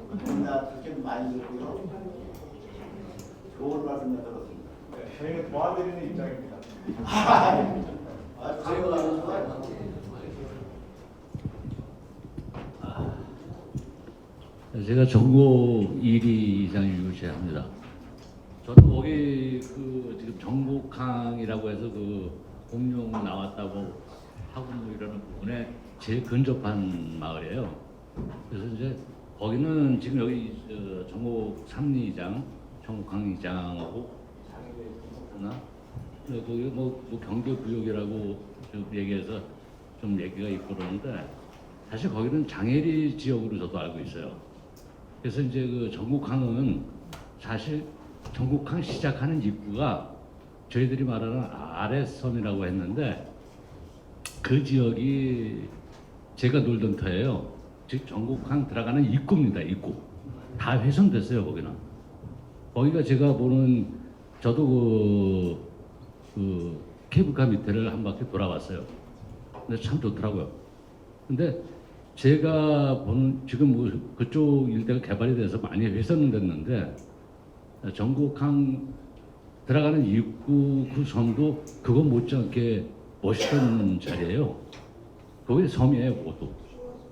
나 그렇게 많이 듣고요. 좋은 말씀 들었습니다. 저희는 도와드리는 입장입니다. 제가 전국 1위 이상 유지합니다. 저도 거기 지금 정곡항이라고 해서 공룡 나왔다고 하고 이러는 부분에 제일 근접한 마을이에요. 그래서 이제 거기는 지금 여기 정곡 3리장, 정곡항 이장하고 거기 경계 구역이라고 얘기해서 좀 얘기가 있고 그러는데 사실 거기는 장애리 지역으로 저도 알고 있어요. 그래서 이제 정곡항은 사실 정곡항 시작하는 입구가 저희들이 말하는 아랫섬이라고 했는데 그 지역이 제가 놀던 터예요. 즉 정곡항 들어가는 입구입니다. 입구 다 훼손됐어요. 거기가 제가 보는 저도 케이블카 밑에를 한 바퀴 돌아봤어요. 근데 참 좋더라고요. 근데 제가 보는 지금 그쪽 일대가 개발이 돼서 많이 훼손은 됐는데 정곡항 들어가는 입구 그 섬도 그거 못지않게 멋있던 자리예요. 거기 섬이에요, 그것도.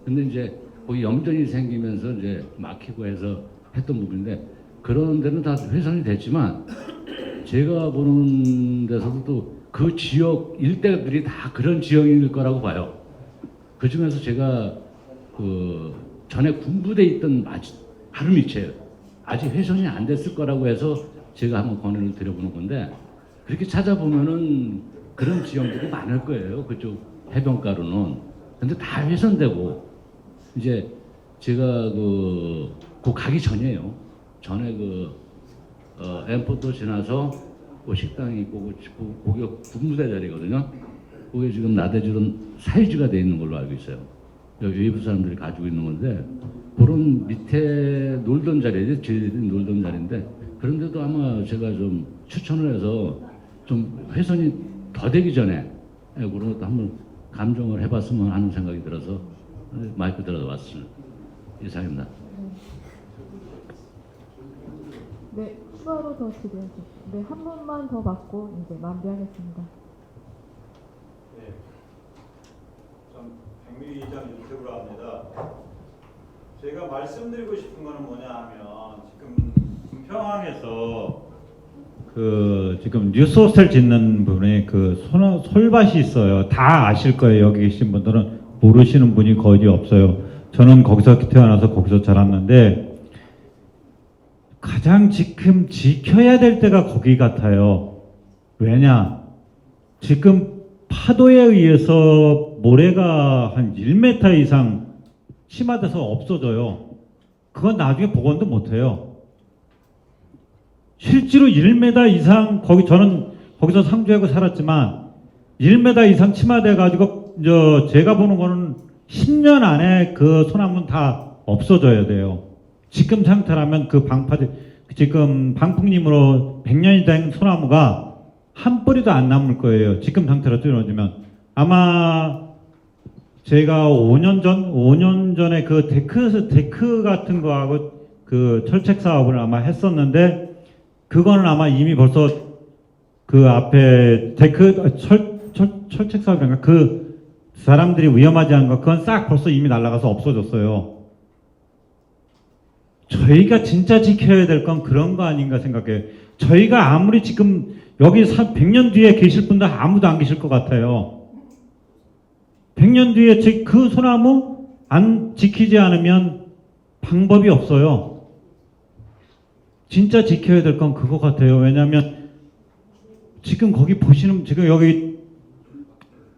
근데 이제 거기 염전이 생기면서 이제 막히고 해서 했던 부분인데 그런 데는 다 훼손이 됐지만 제가 보는 데서도 또 그 지역 일대들이 다 그런 지역일 거라고 봐요. 그 중에서 제가 전에 군부대에 있던 바로 밑이에요. 아직 훼손이 안 됐을 거라고 해서 제가 한번 권유를 드려보는 건데 그렇게 찾아보면은 그런 지형들이 많을 거예요. 그쪽 해변가로는. 근데 다 훼손되고 이제 제가 가기 전이에요. 전에 엠포도 지나서 식당이 있고 거기가 군부대 자리거든요. 거기 지금 나대주는 사유지가 돼 있는 걸로 알고 있어요. 여기 외부 사람들이 가지고 있는 건데 그런 밑에 놀던 자리에 저희들이 놀던 자리인데 그런데도 아마 제가 좀 추천을 해서 좀 훼손이 더 되기 전에 그런 것도 한번 감정을 해봤으면 하는 생각이 들어서 마이크 들어서 왔습니다. 이상입니다. 네, 추가로 더 질의하십시오. 네, 한 분만 더 받고 이제 마무리하겠습니다. 네, 전 백미 이장 유튜브로 합니다. 제가 말씀드리고 싶은 거는 뭐냐 하면 지금 금평항에서 지금 뉴스호스텔 짓는 분이 솔밭이 있어요. 다 아실 거예요. 여기 계신 분들은 모르시는 분이 거의 없어요. 저는 거기서 태어나서 거기서 자랐는데 가장 지금 지켜야 될 때가 거기 같아요. 왜냐? 지금 파도에 의해서 모래가 한 1m 이상 심화돼서 없어져요. 그건 나중에 복원도 못해요. 실제로 1m 이상 저는 거기서 상주하고 살았지만 1m 이상 침하돼 가지고 제가 보는 거는 10년 안에 그 소나무는 다 없어져야 돼요. 지금 상태라면 그 방파제 지금 방풍림으로 100년이 된 소나무가 한 뿌리도 안 남을 거예요. 지금 상태로 뚫어주면 아마 제가 5년 전에 그 데크 같은 거하고 그 철책 사업을 아마 했었는데 그거는 아마 이미 벌써 그 앞에 데크 철책 사업인가 그 사람들이 위험하지 않은 거 그건 싹 벌써 이미 날아가서 없어졌어요. 저희가 진짜 지켜야 될 건 그런 거 아닌가 생각해요. 저희가 아무리 지금 여기 100년 뒤에 계실 분들 아무도 안 계실 것 같아요. 100년 뒤에 그 소나무 안 지키지 않으면 방법이 없어요. 진짜 지켜야 될 건 그거 같아요. 왜냐하면 지금 거기 보시는 지금 여기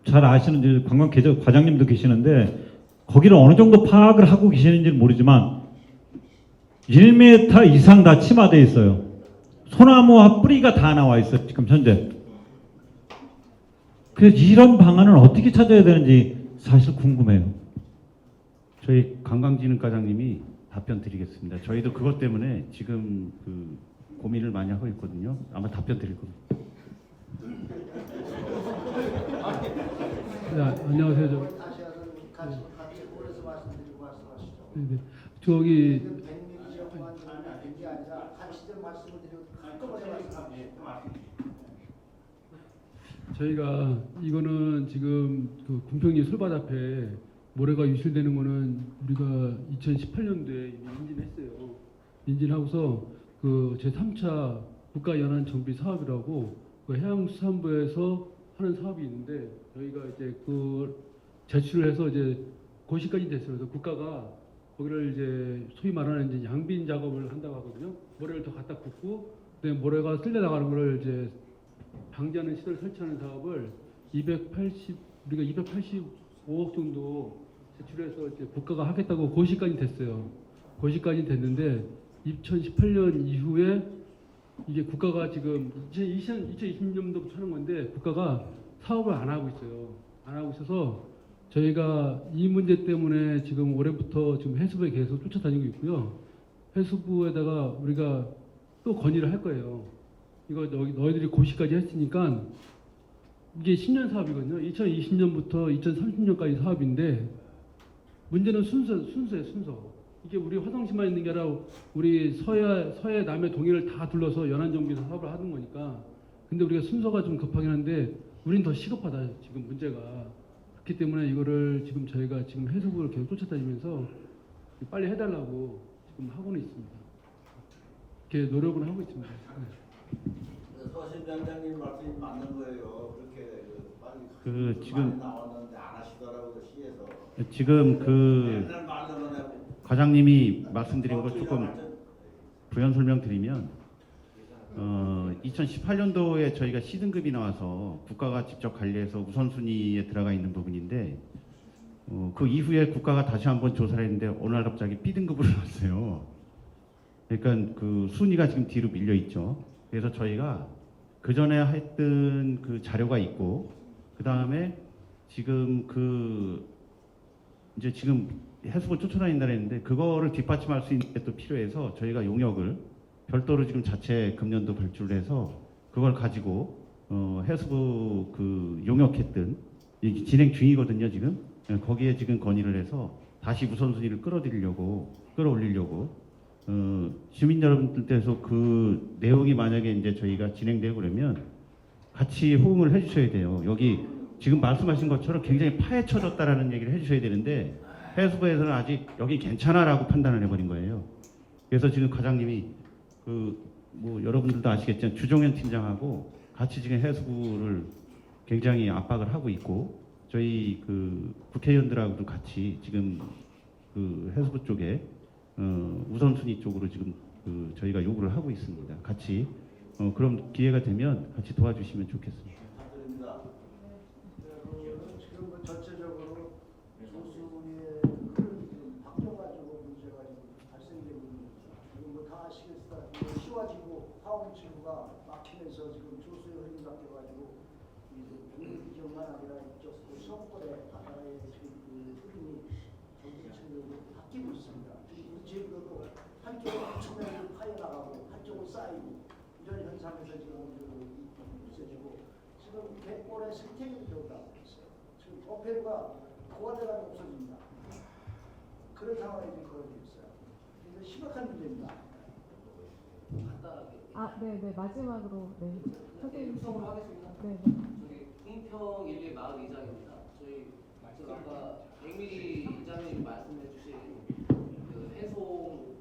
잘 아시는 관광 과장님도 계시는데 거기를 어느 정도 파악을 하고 계시는지는 모르지만 1m 이상 다 침하되어 있어요. 소나무와 뿌리가 다 나와 있어요. 지금 현재. 그래서 이런 방안을 어떻게 찾아야 되는지 사실 궁금해요. 저희 관광진흥과장님이 답변 드리겠습니다. 저희도 그것 때문에 지금 그 고민을 많이 하고 있거든요. 아마 답변 드릴 겁니다. 네, 안녕하세요. 네. 저기 저희가 이거는 지금 그 궁평리 솔밭 앞에 모래가 유실되는 거는 우리가 2018년도에 인진했어요. 인진하고서 그 제3차 국가연안 정비 사업이라고 그 해양수산부에서 하는 사업이 있는데 저희가 이제 그 제출을 해서 이제 고시까지 됐어요. 그래서 국가가 거기를 이제 소위 말하는 이제 양빈 작업을 한다고 하거든요. 모래를 더 갖다 붓고 그다음에 모래가 쓸려 나가는 거를 이제 방지하는 시설 설치하는 사업을 우리가 285억 정도 제출해서 이제 국가가 하겠다고 고시까지 됐어요. 고시까지 됐는데 2018년 이후에 이게 국가가 지금 2020년도부터 하는 건데 국가가 사업을 안 하고 있어요. 안 하고 있어서 저희가 이 문제 때문에 지금 올해부터 지금 해수부에 계속 쫓아다니고 있고요. 해수부에다가 우리가 또 건의를 할 거예요. 이거 너희들이 고시까지 했으니까 이게 10년 사업이거든요. 2020년부터 2030년까지 사업인데 문제는 순서예요, 순서. 이게 우리 화성시만 있는 게 아니라 우리 서해 남해 동해를 다 둘러서 연안정비에서 사업을 하는 거니까. 근데 우리가 순서가 좀 급하긴 한데 우린 더 시급하다 지금 문제가. 그렇기 때문에 이거를 지금 저희가 지금 해수부를 계속 쫓아다니면서 빨리 해달라고 지금 하고는 있습니다. 이렇게 노력을 하고 있습니다. 서심 장장님 말씀이 맞는 거예요. 그렇게 지금 많이 나왔는데 안 하시더라고요, 시에서. 지금 맨날 말로만 하고. 과장님이 말씀드린 거 조금 부연 설명드리면 2018년도에 저희가 C등급이 나와서 국가가 직접 관리해서 우선순위에 들어가 있는 부분인데 그 이후에 국가가 다시 한번 조사를 했는데 어느 날 갑자기 B등급으로 나왔어요. 그러니까 그 순위가 지금 뒤로 밀려 있죠. 그래서 저희가 그 전에 했던 그 자료가 있고 그 다음에 지금 이제 지금 해수부 쫓아다닌다 했는데 그거를 뒷받침할 수 있는 게 또 필요해서 저희가 용역을 별도로 지금 자체 금년도 발주를 해서 그걸 가지고 해수부 그 용역했던 이게 진행 중이거든요 지금. 거기에 지금 건의를 해서 다시 우선순위를 끌어올리려고 시민 여러분들께서 그 내용이 만약에 이제 저희가 진행되고 그러면 같이 호응을 해주셔야 돼요. 여기 지금 말씀하신 것처럼 굉장히 파헤쳐졌다라는 얘기를 해주셔야 되는데 해수부에서는 아직 여기 괜찮아라고 판단을 해버린 거예요. 그래서 지금 과장님이 뭐 여러분들도 아시겠지만 주종현 팀장하고 같이 지금 해수부를 굉장히 압박을 하고 있고 저희 그 국회의원들하고도 같이 지금 그 해수부 쪽에 우선순위 쪽으로 지금 저희가 요구를 하고 있습니다. 같이 그럼 기회가 되면 같이 도와주시면 좋겠습니다. 지금 전체적으로 조수의 흐름이 바뀌어가지고 문제가 발생되고 있는 거죠. 지금 다 아시겠지만 시와지구 화원지구가 막히면서 지금 조수의 흐름이 바뀌어가지고 동물 지역만 아니라 이쪽 서구권의 바다의 지금 그 흐름이 전체적으로 바뀌고 있습니다. 우리 제주도도 한쪽은 엄청나게 파여나가고 한쪽은 쌓이고 이런 현상에서 지금 있어지고 지금 갯벌에 생태계도 들어가고 있어요. 지금 어패류가 고화대가 없어집니다. 그런 상황이 지금 벌어지고 있어요. 그래서 심각한 문제입니다. 네, 마지막으로 선생님 구성을 하겠습니다. 네. 저기 홍평 1리 마을 이장입니다. 저희 아까 백미리 이장님 말씀해주신 그 해송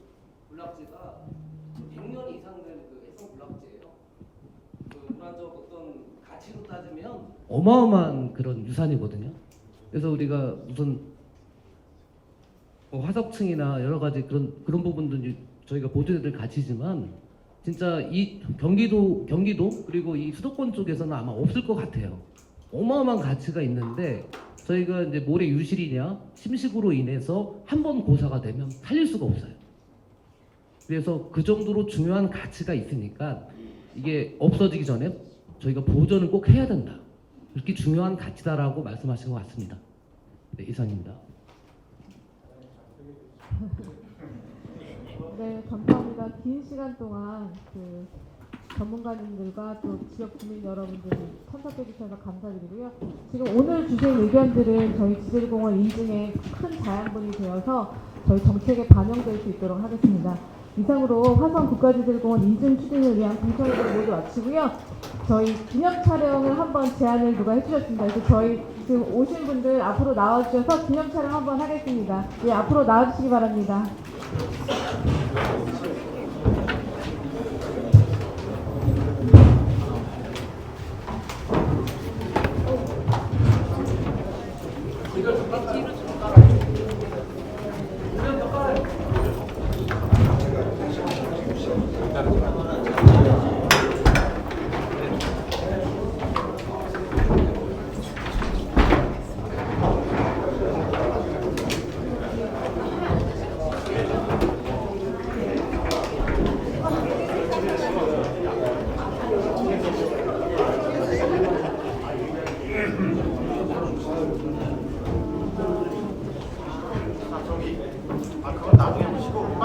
군락지가 100년 이상 된 그 해송 군락지예요. 그 문화적 어떤 가치로 따지면 어마어마한 그런 유산이거든요. 그래서 우리가 무슨 화석층이나 여러 가지 그런 부분도 저희가 보존해야 될 가치지만 진짜 이 경기도 그리고 이 수도권 쪽에서는 아마 없을 것 같아요. 어마어마한 가치가 있는데 저희가 이제 모래 유실이냐 침식으로 인해서 한 번 고사가 되면 살릴 수가 없어요. 그래서 그 정도로 중요한 가치가 있으니까 이게 없어지기 전에 저희가 보존을 꼭 해야 된다. 그렇게 중요한 가치다라고 말씀하신 것 같습니다. 네, 이상입니다. 네, 감사합니다. 긴 시간 동안 그 전문가님들과 또 지역 주민 여러분들이 참석해 주셔서 감사드리고요. 지금 오늘 주신 의견들은 저희 지질공원 인증의 큰 자양분이 되어서 저희 정책에 반영될 수 있도록 하겠습니다. 이상으로 화성 국가지질공원 인증 추진을 위한 공청회를 모두 마치고요. 저희 기념 촬영을 한번 제안을 누가 해주셨습니다. 그래서 저희 지금 오신 분들 앞으로 나와주셔서 기념 촬영 한번 하겠습니다. 예, 앞으로 나와주시기 바랍니다.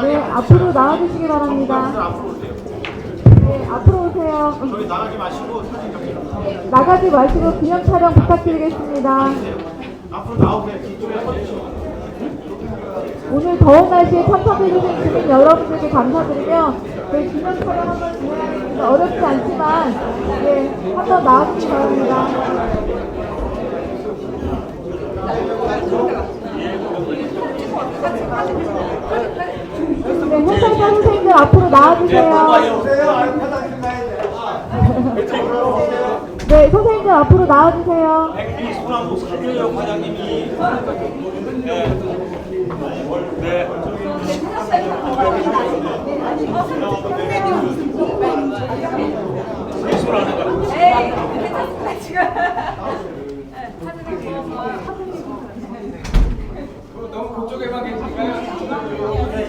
네, 앞으로 나와주시기 바랍니다. 네, 앞으로 오세요. 저희 나가지 마시고 사진 찍게요. 나가지 마시고 기념 촬영 부탁드리겠습니다. 앞으로 나오세요. 뒤쪽에 서주시고. 오늘 더운 날씨에 참석해주신 주민 여러분들께 감사드리며 저희 기념 촬영 한번 진행하겠습니다. 어렵지 않지만 한번 나와주시기 바랍니다. 네, 해설자 선생님들 앞으로 나와주세요. 네, 선생님들 앞으로 나와주세요. 백미 소나무 살려요 과장님이. 네. 너무 그쪽에만 계신가요?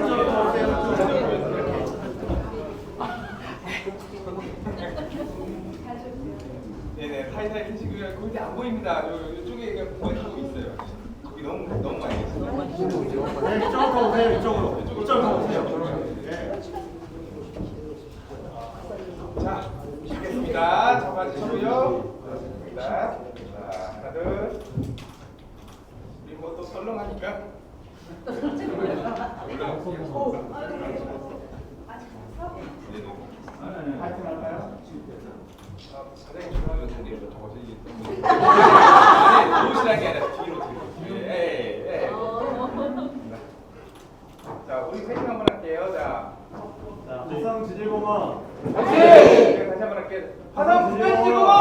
네네, 사이사이 계시고요. 거기 안 보입니다. 이쪽에 그냥 보이고 있어요. 거기 너무 많이 계시네요. 네, 이쪽으로 오세요. 이쪽으로 오세요. 네. 자, 보시겠습니다. 잡아주시고요. 좋습니다. 자, 하나, 둘. 우리 뭐 또 설렁하니까. 파이팅 할까요? 사장님 좋아하는 분들이 저거 되게 아니, 도시락이 아니라 뒤로. 예. 자, 우리 세팅 한번 할게요. 자, 화성 지질공원. 다시 한번 할게요. 화성 국가지질공원.